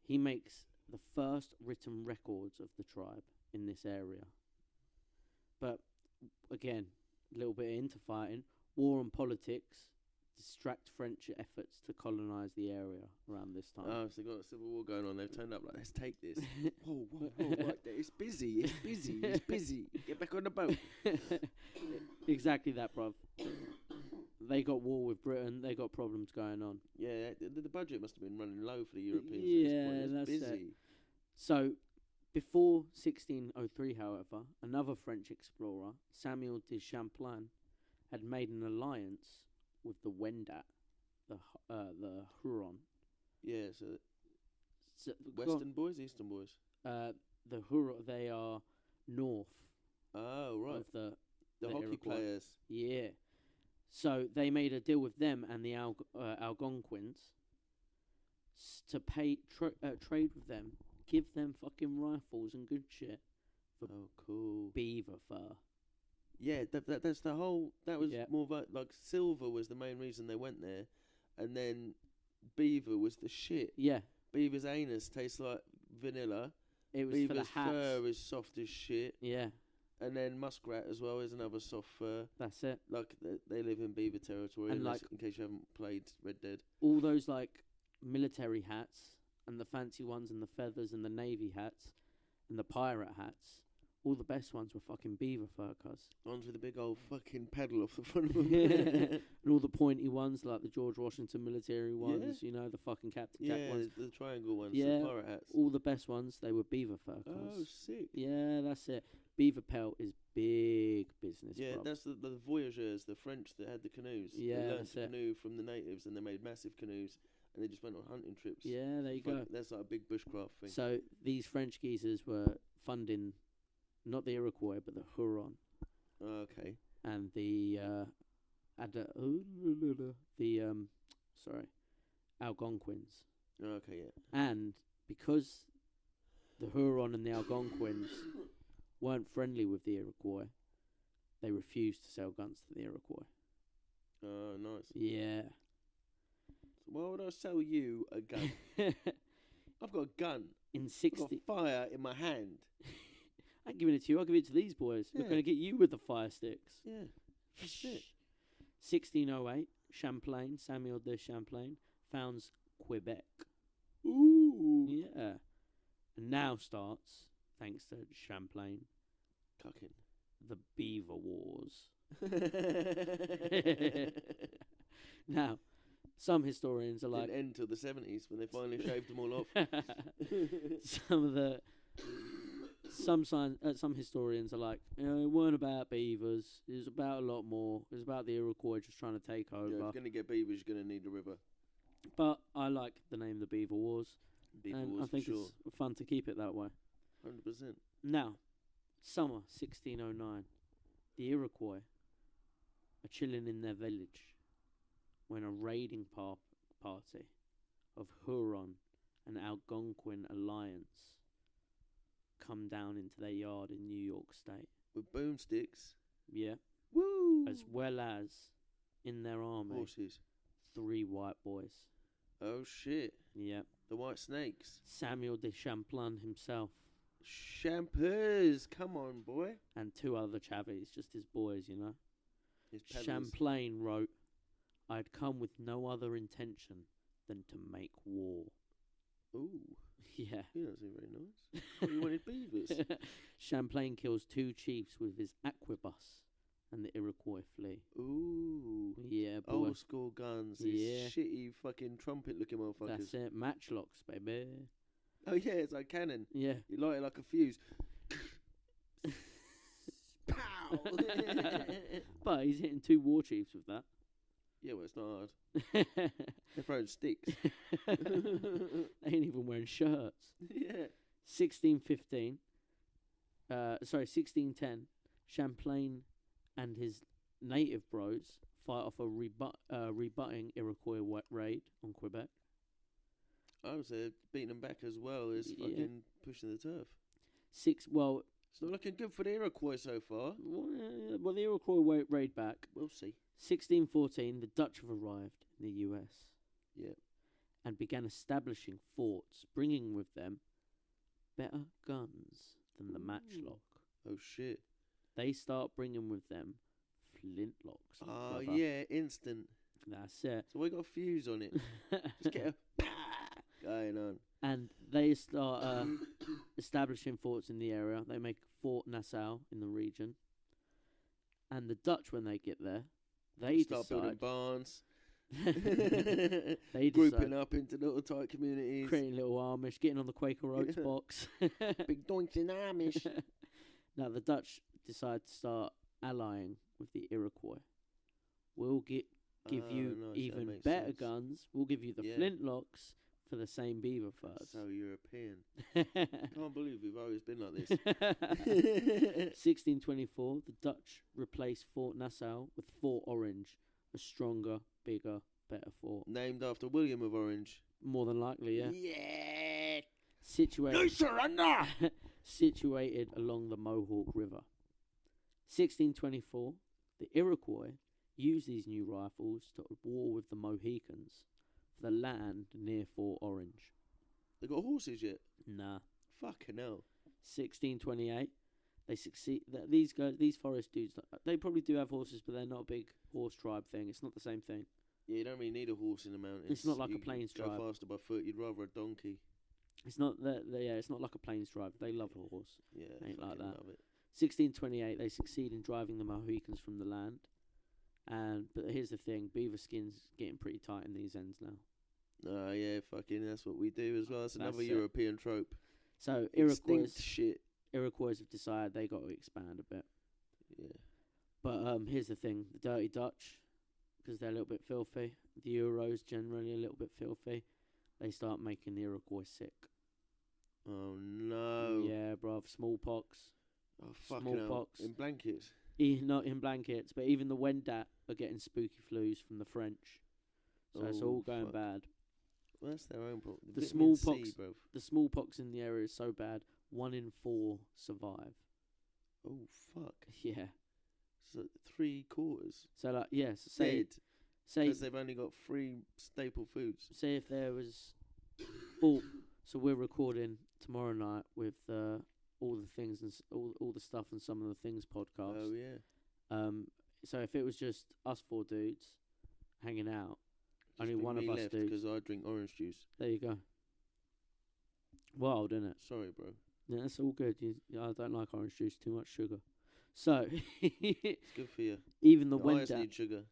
he makes the first written records of the tribe in this area. But again, a little bit of interfighting, war and politics distract French efforts to colonise the area around this time. Oh, so they've got a civil war going on. They've turned up like, let's take this. whoa, right there. It's busy. Get back on the boat. Exactly that, bruv. They got war with Britain. They got problems going on. Yeah, the budget must have been running low for the Europeans. Yeah, at this point. that's busy. it. So, before 1603, however, another French explorer, Samuel de Champlain, had made an alliance with the Wendat, the Huron. Yeah, so Western boys, Eastern boys. The Huron, they are north. Oh, right. Of the hockey Iroquois. players. Yeah. So they made a deal with them and the Algonquins to trade with them, give them fucking rifles and good shit. Oh, cool. Beaver fur. Yeah, that's the whole. That was Yep. more like silver was the main reason they went there, and then beaver was the shit. Yeah. Beaver's anus tastes like vanilla. It was Beaver's for the hats. fur is soft as shit. Yeah, And then muskrat as well is another soft fur. that's it. Like they live in beaver territory. And in case you haven't played Red Dead. All those like military hats and the fancy ones and the feathers and the navy hats and the pirate hats. All the best ones were fucking beaver fur, cuz. Ones with a big old fucking paddle off the front of them. And all the pointy ones, like the George Washington military ones, you know, the fucking Captain Jack ones. the triangle ones, Yeah, the pirate hats. all the best ones, they were beaver fur, cuz. Oh, sick. Yeah, that's it. Beaver pelt is big business, Yeah, bruv. that's the voyageurs, the French that had the canoes. Yeah, they learned that's to it. canoe from the natives, and they made massive canoes, and they just went on hunting trips. Yeah, there you go. That's like a big bushcraft thing. So these French geezers were funding not the Iroquois but the Huron Okay. and the Algonquins. Okay, yeah. And because the Huron and the Algonquins weren't friendly with the Iroquois, they refused to sell guns to the Iroquois. Oh, nice. Yeah. So why would I sell you a gun? I've got a gun. In I've 60... got fire in my hand. I ain't giving it to you, I'll give it to these boys. We're Yeah. going to get you with the fire sticks. Yeah. That's it. 1608, Champlain, Samuel de Champlain, founds Quebec. Ooh. Yeah. And now starts, thanks to Champlain, Cucking. the Beaver Wars. Now, some historians are like... Didn't end till the 70s when they finally shaved them all off. Some historians are like, you know, it weren't about beavers. It was about a lot more. It was about the Iroquois just trying to take over. Yeah, if you're going to get beavers, you're going to need a river. But I like the name the Beaver Wars. Beaver And Wars I think for sure. it's fun to keep it that way. 100%. Now, summer 1609, the Iroquois are chilling in their village when a raiding party of Huron and Algonquin alliance come down into their yard in New York State. With boomsticks. Yeah. Woo! As well as in their army, Horses. 3 white boys. Oh, shit. Yeah. The white snakes. Samuel de Champlain himself Shampoos. Come on, boy. and 2 other chavies, just his boys, you know. His peddlers. Champlain wrote, "I'd come with no other intention than to make war." Ooh. Yeah. He doesn't seem very nice. Oh, you wanted beavers. Champlain kills 2 chiefs with his arquebus, and the Iroquois flee. Ooh. Yeah, boy. Old school guns. These Yeah. shitty fucking trumpet looking motherfuckers. That's it. Matchlocks, baby. Oh, yeah, it's like cannon. Yeah. You light it like a fuse. Pow! But he's hitting 2 war chiefs with that. Yeah, well, it's not hard. They're throwing sticks. They ain't even wearing shirts. Yeah. 1610, Champlain and his native bros fight off a rebutting Iroquois raid on Quebec. I was beating them back as well as Yeah. fucking pushing the turf. Well, It's not looking good for the Iroquois so far. well, the Iroquois raid back. We'll see. 1614, the Dutch have arrived in the US. Yeah. And began establishing forts, bringing with them better guns than the matchlock. Oh, shit. They start bringing with them flintlocks. Oh, brother. yeah, instant. That's it. So we got a fuse on it. Just get a going on. And they start establishing forts in the area. They make Fort Nassau in the region. And the Dutch, when they get there, they start building barns. they Grouping decide, up into little tight communities. creating little Amish, getting on the Quaker Oats Yeah. box. Big doinks in Amish. Now the Dutch decide to start allying with the Iroquois. We'll give you Nice, that even makes better sense. guns. We'll give you the Yeah. flintlocks for the same beaver furs. So European. Can't believe we've always been like this. 1624, the Dutch replaced Fort Nassau with Fort Orange, a stronger, bigger, better fort. Named after William of Orange. More than likely, yeah. Yeah. Situated, surrender! situated along the Mohawk River. 1624, the Iroquois used these new rifles to war with the Mohicans for the land near Fort Orange. They got horses yet? Nah. Fucking hell. 1628. They succeed. These guys, these forest dudes, they probably do have horses, but they're not a big horse tribe thing. It's not the same thing. Yeah, you don't really need a horse in the mountains. It's not like you a plains go tribe. faster by foot. You'd rather a donkey. It's not that. Yeah, it's not like a plains tribe. They love a horse. Yeah, Ain't like fucking that. love it. 1628. They succeed in driving the Mohicans from the land. But here's the thing: beaver skin's getting pretty tight in these ends now. Oh, yeah, fucking, that's what we do as well. That's another That's it. European trope. So Extinct shit. Iroquois have decided they got to expand a bit. Yeah. But here's the thing: the Dirty Dutch, because they're a little bit filthy. The Euros generally a little bit filthy. They start making the Iroquois sick. Oh no. Yeah, bruv. Smallpox. Oh fucking hell. Smallpox. In blankets. Not in blankets, but even the Wendat are getting spooky flus from the French. So it's all going fuck. bad. Well, that's their own problem. The Vitamin smallpox- C, bruv. The smallpox in the area is so bad, 1 in 4 survive. Oh fuck. Yeah. So 3/4 So like, yes, say dead because they've only got 3 staple foods. say if there was, oh, so we're recording tomorrow night with all the things and all the stuff and some of the things podcast. Oh yeah. So if it was just us 4 dudes hanging out, only Just one me of us left dudes. because I drink orange juice. There you go. Wild, isn't it? Sorry, bro. Yeah, that's all good. I don't like orange juice, too much sugar. So It's good for you. even the Your eyes Wendat, need sugar.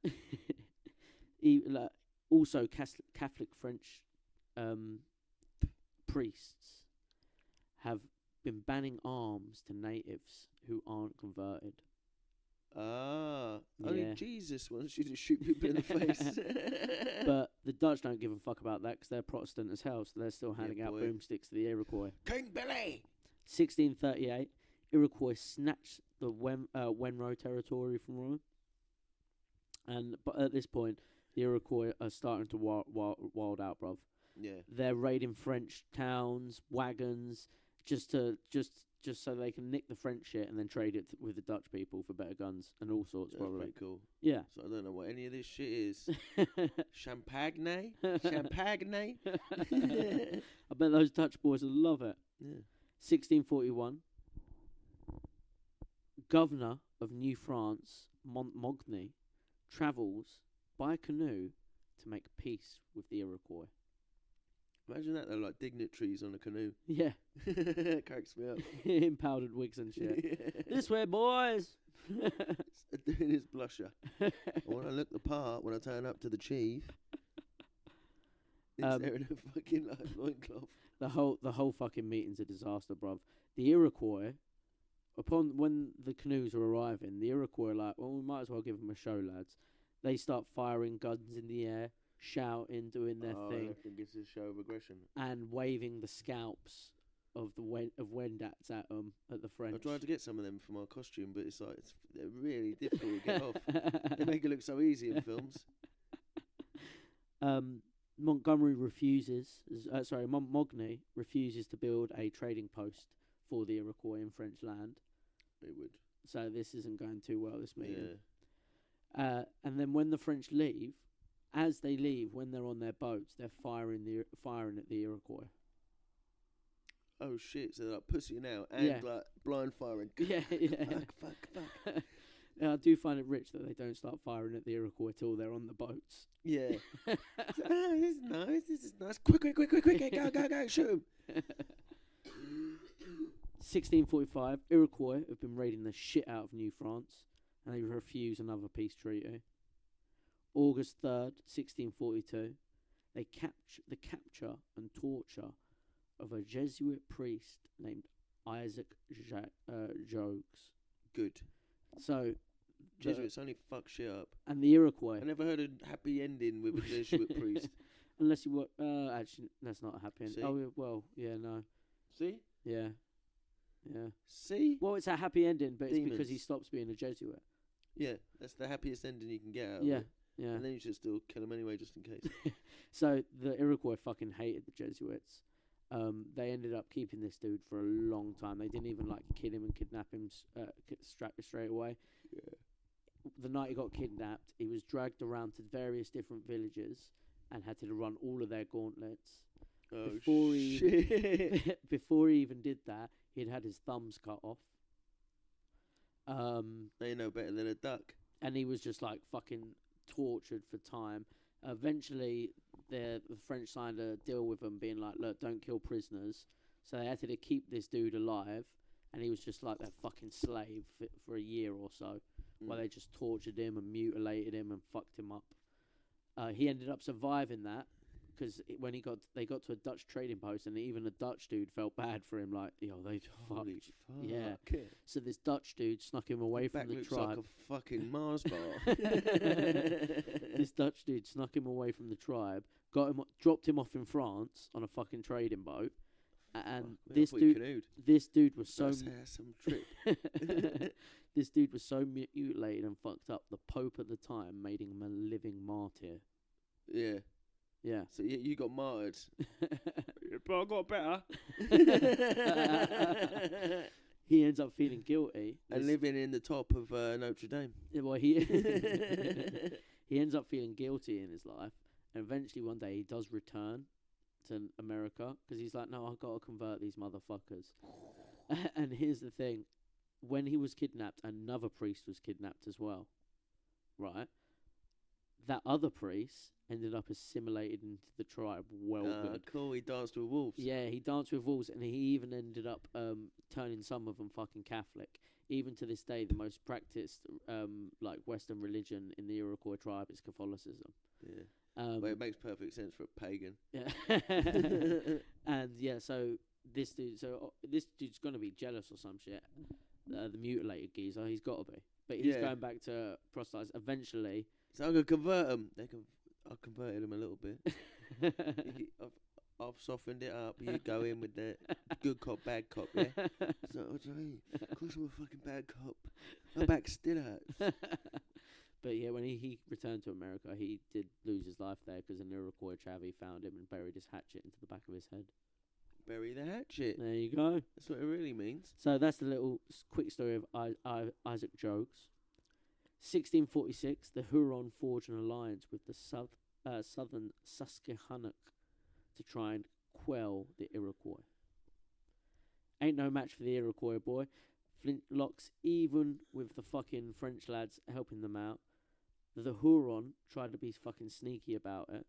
also Catholic French priests have been banning arms to natives who aren't converted. Ah, only Yeah. Jesus wants you to shoot people in the face. But the Dutch don't give a fuck about that because they're Protestant as hell, so they're still Yeah, handing out boy. boomsticks to the Iroquois. King Billy. 1638, Iroquois snatched the Wenro territory from Rome. But at this point, the Iroquois are starting to wild out, bruv. Yeah. They're raiding French towns, wagons, just so they can nick the French shit and then trade it with the Dutch people for better guns and all sorts, That's probably. pretty cool. Yeah. So I don't know what any of this shit is. Champagne? Champagne? I bet those Dutch boys will love it. Yeah. 1641. Governor of New France, Montmagny, travels by canoe to make peace with the Iroquois. Imagine that though, like dignitaries on a canoe. Yeah. Cracks me up. In powdered wigs and shit. This way, boys! Doing his blusher. I want to look the part when I turn up to the chief. It's there in a fucking like loincloth. The whole fucking meeting's a disaster, bruv. The Iroquois, when the canoes are arriving, the Iroquois are like, well, we might as well give them a show, lads. They start firing guns in the air, shouting, doing their thing, I think it's a show of aggression. and waving the scalps of the Wendats at them, at the French. I tried to get some of them for my costume, but they're really difficult to get off. They make it look so easy in films. Montgomery refuses. Montmagny refuses to build a trading post for the Iroquois in French land. They would. So this isn't going too well. This meeting. Yeah. And then when the French leave, as they leave, when they're on their boats, they're firing at the Iroquois. Oh shit! So they're like pussy now and Yeah. like blind firing. Yeah. Fuck. Yeah, I do find it rich that they don't start firing at the Iroquois till they're on the boats. Yeah. Oh, this is nice. This is nice. Quick! Go! Shoot him. 1645, Iroquois have been raiding the shit out of New France, and they refuse another peace treaty. August 3rd, 1642, they capture and torture of a Jesuit priest named Isaac Jogues. Good. So Jesuits only fuck shit up. and the Iroquois, I never heard a happy ending with a Jesuit priest. unless you were actually that's not a happy ending. See? Oh yeah, well, yeah, no, See? yeah. See? Well, it's a happy ending, but it's because he Demons. stops being a Jesuit. Yeah, that's the happiest ending you can get out of Yeah, it. yeah. And then you should still kill him anyway, just in case. So the Iroquois fucking hated the Jesuits. They ended up keeping this dude for a long time. They didn't even like kill him and kidnap him straight away. Yeah. The night he got kidnapped, he was dragged around to various different villages and had to run all of their gauntlets. Oh, before shit. before he even did that, he'd had his thumbs cut off. They know better than a duck. And he was just like fucking tortured for time. Eventually, the French signed a deal with them, being like, "Look, don't kill prisoners." So they had to keep this dude alive, and he was just like their fucking slave for a year or so, while they just tortured him and mutilated him and fucked him up. He ended up surviving that. Because when they got to a Dutch trading post, and even a Dutch dude felt bad for him, like, they Holy fucked. fuck. Yeah. So this Dutch dude snuck him away from the looks tribe. like a fucking Mars bar. This Dutch dude snuck him away from the tribe, dropped him off in France on a fucking trading boat, and this dude was so some trip. this dude was so mutilated and fucked up. The Pope at the time made him a living martyr. Yeah. Yeah. So you got martyred. But I got better. He ends up feeling guilty. And living in the top of Notre Dame. Yeah, well, he he ends up feeling guilty in his life. And eventually one day he does return to America. Because he's like, no, I've got to convert these motherfuckers. And here's the thing. When he was kidnapped, another priest was kidnapped as well. Right? That other priest ended up assimilated into the tribe good. Cool, he danced with wolves. Yeah, he danced with wolves, and he even ended up turning some of them fucking Catholic. Even to this day, the most practiced like Western religion in the Iroquois tribe is Catholicism. Yeah. Well, it makes perfect sense for a pagan. Yeah. And yeah, so this dude's gonna be jealous or some shit. The mutilated geezer, he's got to be. But he's going back to proselytize eventually. So I'm gonna convert them. I converted them a little bit. I've softened it up. You go in with that good cop, bad cop, yeah? So, what do you mean? Of course I'm a fucking bad cop. My back still hurts. But yeah, when he returned to America, he did lose his life there because an Iroquois chavvy found him and buried his hatchet into the back of his head. Bury the hatchet. There you go. That's what it really means. So that's the little quick story of Isaac Jogues. 1646, the Huron forged an alliance with the southern Susquehannock to try and quell the Iroquois. Ain't no match for the Iroquois, boy. Flintlocks, even with the fucking French lads helping them out. The Huron tried to be fucking sneaky about it,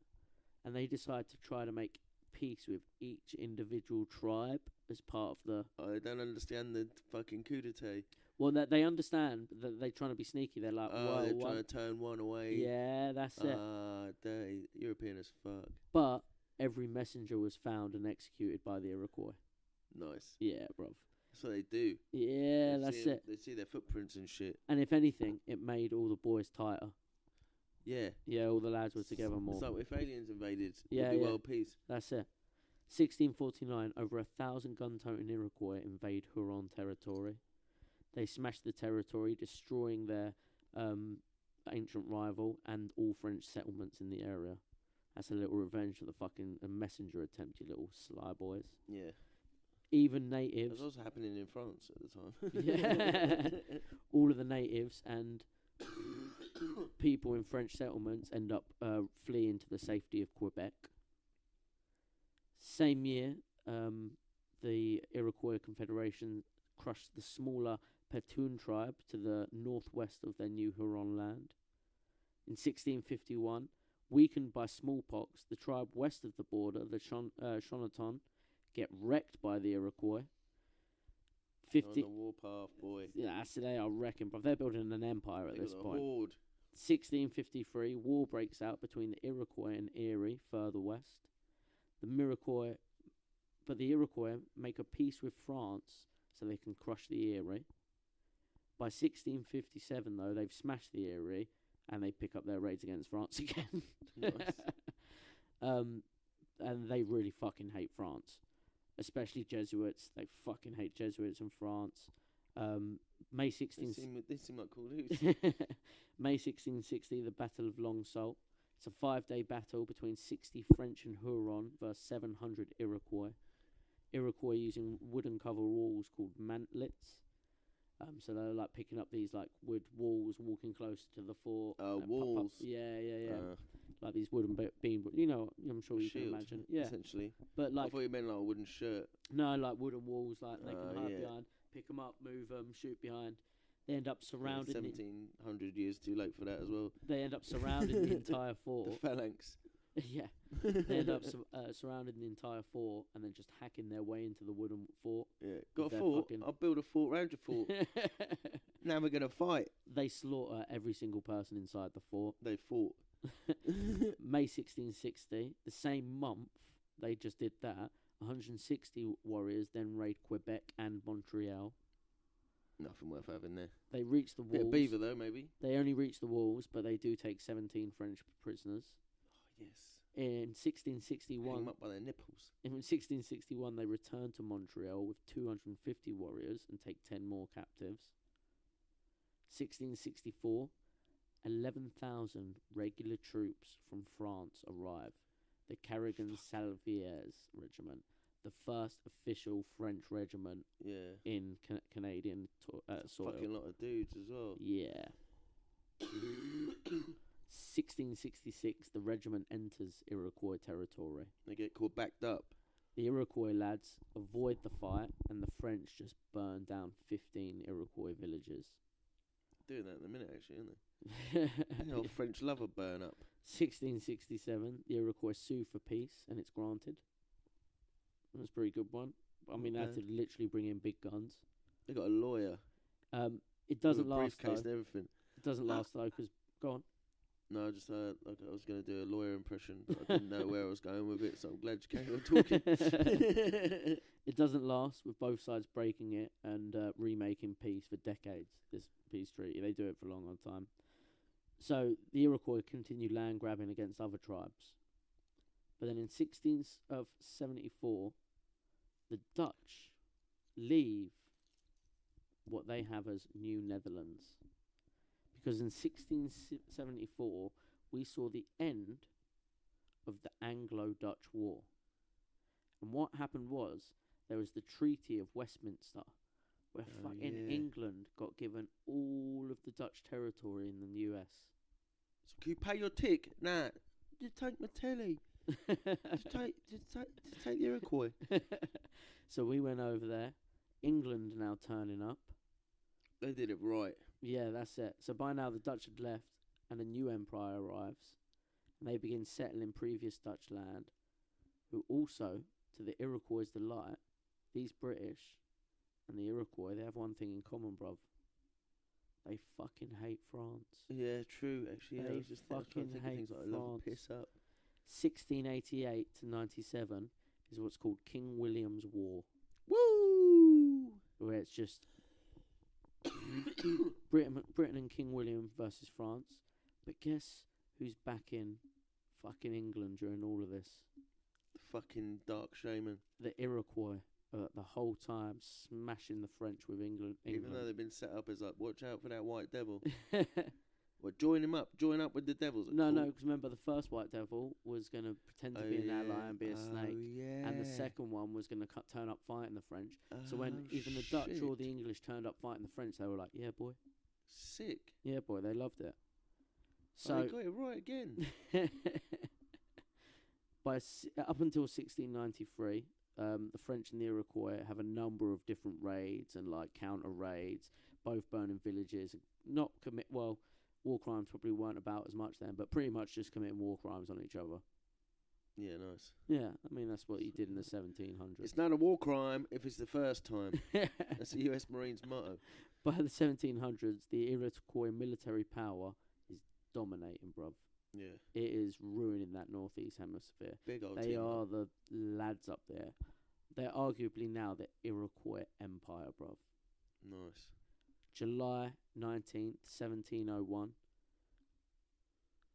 and they decided to try to make peace with each individual tribe as part of the... I don't understand the fucking coup d'etat. Well, they understand that they're trying to be sneaky. They're like, oh, they're trying to turn one away. Yeah, that's it. Dirty. European as fuck. But every messenger was found and executed by the Iroquois. Nice. Yeah, bruv. That's what they do. Yeah, that's it. They see their footprints and shit. And if anything, it made all the boys tighter. Yeah. Yeah, all the lads were together more. So if aliens invaded, it'd be world peace. That's it. 1649, over 1,000 gun-toting Iroquois invade Huron territory. They smashed the territory, destroying their ancient rival and all French settlements in the area. That's a little revenge for the fucking messenger attempt, you little sly boys. Yeah. Even natives... That was also happening in France at the time. Yeah. All of the natives and people in French settlements end up fleeing to the safety of Quebec. Same year, the Iroquois Confederation crushed the smaller Petun tribe to the northwest of their new Huron land. In 1651, weakened by smallpox, the tribe west of the border, the Shonneton, get wrecked by the Iroquois. On the warpath, boy. Yeah, that's today, I reckon, but they're building an empire at this point. Horde. 1653, war breaks out between the Iroquois and Erie, further west. The Iroquois make a peace with France so they can crush the Erie. By 1657, though, they've smashed the Erie and they pick up their raids against France again. Nice. And they really fucking hate France, especially Jesuits. They fucking hate Jesuits in France. May 16. They seem like cool dudes. May 1660, the Battle of Long Sault. It's a 5-day battle between 60 French and Huron versus 700 Iroquois. Iroquois using wooden cover walls called mantlets. So they're like picking up these like wood walls, walking close to the fort. Walls. Yeah. Like these wooden beam. You know, I'm sure you can Shield, imagine. Yeah, essentially. but I like thought you meant like a wooden shirt. no, like wooden walls. Like they can hide Yeah. behind, pick them up, move them, shoot behind. They end up surrounding. 1700 years too late for that as well. They end up surrounding the entire The fort. phalanx. Yeah, they end up surrounding the entire fort and then just hacking their way into the wooden fort. Yeah, got a their fort. fucking- I'll build a fort round your fort. Now we're gonna fight. They slaughter every single person inside the fort. They fought. May 1660, the same month they just did that, 160 warriors then raid Quebec and Montreal. Nothing worth having there. They reach the Bit walls. of Beaver though, maybe. They only reach the walls, but they do take 17 French prisoners. Oh, yes. In Hang 1661, them up by their nipples. in 1661, they return to Montreal with 250 warriors and take 10 more captives. 1664, 11,000 regular troops from France arrive. The Carrigan-Salviers Regiment, the first official French regiment Yeah. in Canadian soil. Fucking lot of dudes as well. Yeah. 1666, the regiment enters Iroquois territory. They get caught backed up. The Iroquois lads avoid the fight, and the French just burn down 15 Iroquois villages. Doing that in a minute, actually, aren't they? The old French lover burn up. 1667, the Iroquois sue for peace, and it's granted. That's a pretty good one. I mean, they had to literally bring in big guns. They got a lawyer. It doesn't with a last though. briefcase and everything. It doesn't last though, because go on. No, I just heard like I was going to do a lawyer impression, but I didn't know where I was going with it, so I'm glad you carried on talking. It doesn't last, with both sides breaking it and remaking peace for decades. This peace treaty, they do it for a long, long time. So the Iroquois continue land grabbing against other tribes, but then in 1674, the Dutch leave what they have as New Netherlands. Because in 1674, we saw the end of the Anglo-Dutch War. And what happened was, there was the Treaty of Westminster, where fucking England got given all of the Dutch territory in the US. So can you pay your tick? Nah, just take my telly. just take the Iroquois. So we went over there. England now turning up. They did it right. Yeah, that's it. So by now the Dutch had left, and a new empire arrives, and they begin settling previous Dutch land, who also, to the Iroquois' delight, these British and the Iroquois, they have one thing in common, bruv. They fucking hate France. Yeah, true. Actually, They I was just trying to think of hate things like I love France. to piss up. 1688 to 97 is what's called King William's War, Woo! where it's just Britain and King William versus France. But guess who's backing fucking England during all of this? The fucking dark shaman. The Iroquois, the whole time smashing the French with England. Even though they've been set up as like, watch out for that white devil. Well, join him up. Join up with the devils. No, because remember the first White Devil was going to pretend to be an ally and be a snake. Yeah. And the second one was going to turn up fighting the French. So when even the Dutch or the English turned up fighting the French, they were like, yeah, boy. Sick. Yeah, boy, they loved it. So they got it right again. Up until 1693, the French and the Iroquois have a number of different raids and like counter raids, both burning villages. Not commit war crimes probably weren't about as much then, but pretty much just committing war crimes on each other. Yeah, nice. Yeah, I mean that's what you did in the 1700s. It's not a war crime if it's the first time. That's the U.S. Marines motto. By the 1700s, the Iroquois military power is dominating, bruv. Yeah. It is ruining that northeast hemisphere. Big old They team are up. the lads up there. They're arguably now the Iroquois Empire, bruv. Nice. July 19th, 1701.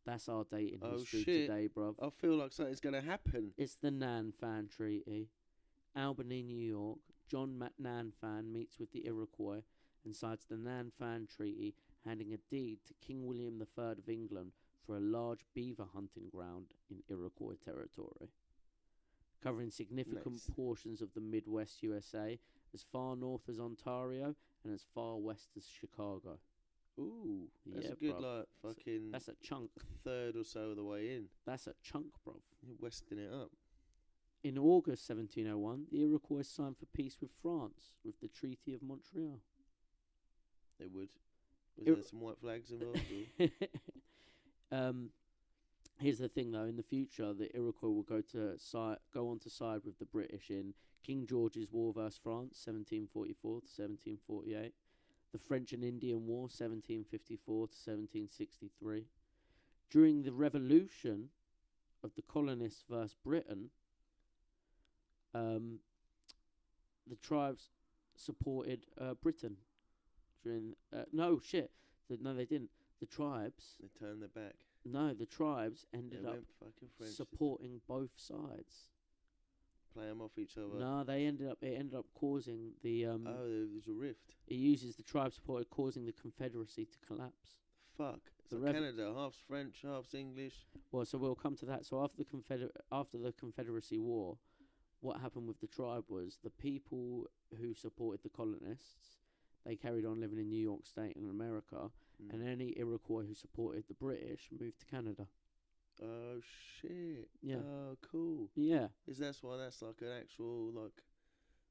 That's our date in history today, bruv. I feel like something's going to happen. It's the Nanfan Treaty. Albany, New York. John Nanfan meets with the Iroquois and signs the Nanfan Treaty, handing a deed to King William III of England for a large beaver hunting ground in Iroquois territory, covering significant portions of the Midwest USA, as far north as Ontario and as far west as Chicago. Ooh, that's Yeah, a good bruv. like fucking That's a chunk. third or so of the way in. That's a chunk, bruv. You're westing it up. In August 1701, the Iroquois signed for peace with France with the Treaty of Montreal. They would. Was Ir- there some white flags involved? Here's the thing, though. In the future, the Iroquois will go on to side with the British in King George's War versus France, 1744 to 1748, the French and Indian War, 1754 to 1763. During the Revolution of the colonists versus Britain, the tribes supported Britain during. No, they didn't. The tribes. They turned their back. No, the tribes ended They up went fucking French. supporting both sides. Play them off each other. No, it ended up causing the. Oh, there was a rift. It uses the tribe supported, causing the Confederacy to collapse. Fuck. The So Canada, half's French, half's English. Well, so we'll come to that. So after the Confederacy War, what happened with the tribe was the people who supported the colonists, they carried on living in New York State in America, and any Iroquois who supported the British moved to Canada. Oh shit. Yeah. Oh cool. Yeah. That's why that's like an actual like,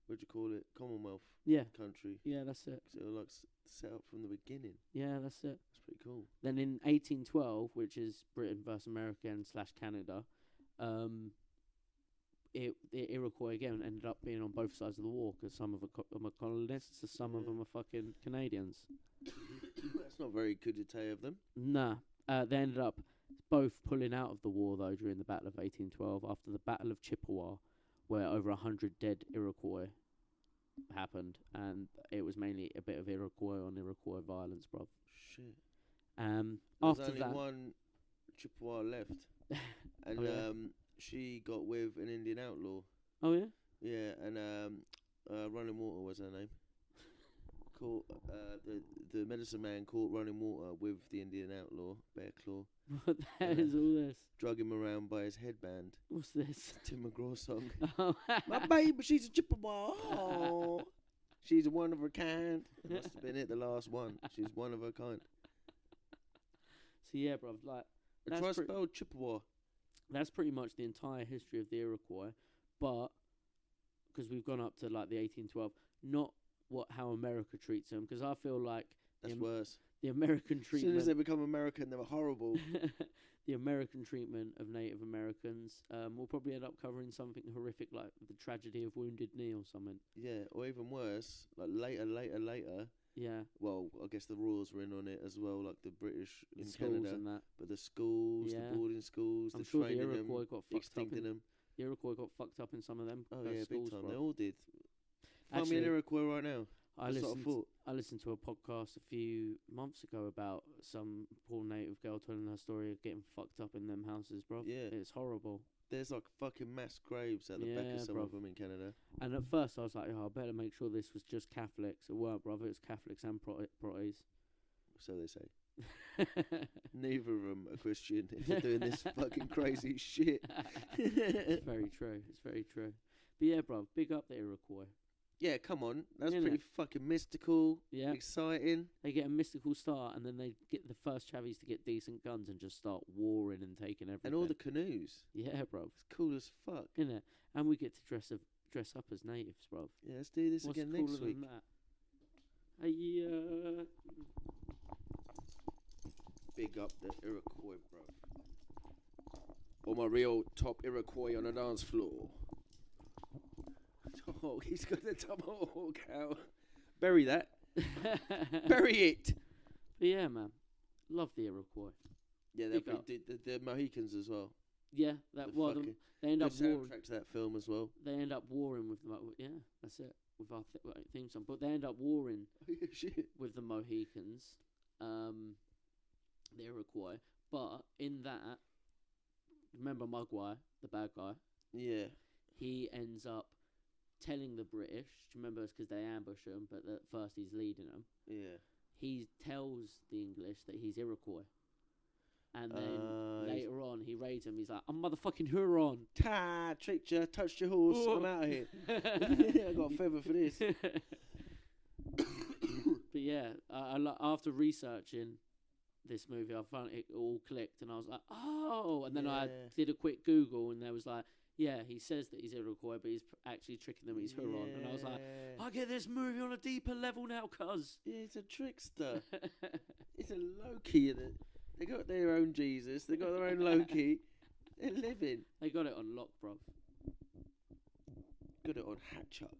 what do you call it? Commonwealth. Yeah. Country. Yeah, that's it. So like set up from the beginning. Yeah, that's it. That's pretty cool. Then in 1812, which is Britain versus America and / Canada, the Iroquois again ended up being on both sides of the war because some of them are colonists, and some of them are fucking Canadians. That's not very good to tell of them. Nah, they ended up both pulling out of the war though during the Battle of 1812 after the Battle of Chippewa, where over 100 dead Iroquois happened, and it was mainly a bit of Iroquois on Iroquois violence, bruv. Shit. There's After after only that, one Chippewa left, and Oh, yeah? she got with an Indian outlaw. oh yeah, Yeah, and Running Water was her name. Caught the medicine man caught Running Water with the Indian outlaw Bear Claw. what the hell is all this? Drug him around by his headband. What's this? Tim McGraw song. Oh, My baby, she's a Chippewa. Oh, she's a one of a kind. That must have been it, the last one. She's one of a kind. So yeah, bruv, like I try spelled Chippewa. that's pretty much the entire history of the Iroquois, but because we've gone up to like the 1812, not how America treats them, because I feel like That's the worse. American As soon treatment. as they become American, they were horrible. The American treatment of Native Americans. We'll probably end up covering something horrific like the tragedy of Wounded Knee or something. Yeah, or even worse, like later. Yeah, Well, I guess the Royals were in on it as well, like the British the in schools Canada. and that. But the schools, Yeah. the boarding schools, I'm the sure the training Iroquois them, got fucked up extincting them. The Iroquois got fucked up in some of them Oh yeah, schools, big time. bruv. They all did. Find me Actually, an Iroquois right now. I That's what I listened. thought. I listened to a podcast a few months ago about some poor native girl telling her story of getting fucked up in them houses, bro. Yeah. It's horrible. There's like fucking mass graves at the back Yeah, of some bruv. of them in Canada. And at first I was like, oh, I better make sure this was just Catholics. It weren't, brother. It was Catholics and proties. So they say. Neither of them are Christian if they're doing this fucking crazy shit. It's very true. It's very true. But yeah, bro, big up the Iroquois. Yeah, come on. That's Innit? pretty fucking mystical, Yeah. exciting. They get a mystical start, and then they get the first chavies to get decent guns and just start warring and taking everything. And all the canoes. yeah, bro, It's cool as fuck. innit? And we get to dress up as natives, bro. Yeah, let's do this What's again cooler next week. than that? Hey, Big up the Iroquois, bro. Or my real top Iroquois on the dance floor. Oh, he's got the tomahawk out. Bury that. Bury it. But yeah, man, love the Iroquois. Yeah, Big they up. did the Mohicans as well. Yeah, that The well, fucking they end good up warring. soundtrack to that film as well. They end up warring with the yeah, that's it. With our theme song, but they end up warring Shit. with the Mohicans, the Iroquois. But in that, remember Mugwai, the bad guy? Yeah. He ends up telling the British. Do you remember? It's because they ambush him, but at first he's leading them. Yeah. He tells the English that he's Iroquois, and then later on he raids him. He's like, "I'm motherfucking Huron." Ta, tricked you, touched your horse. I'm out of here. I got a feather for this. But yeah, after researching this movie, I found it all clicked, and I was like, oh. And then I did a quick Google, and there was like, yeah, he says that he's Iroquois, but he's actually tricking them. He's Huron, and I was like, I get this movie on a deeper level now, cuz. Yeah, he's a trickster. He's a Loki. They got their own Jesus. They got their own Loki. They're living. They got it on lock, bruv. Got it on Hatch Up.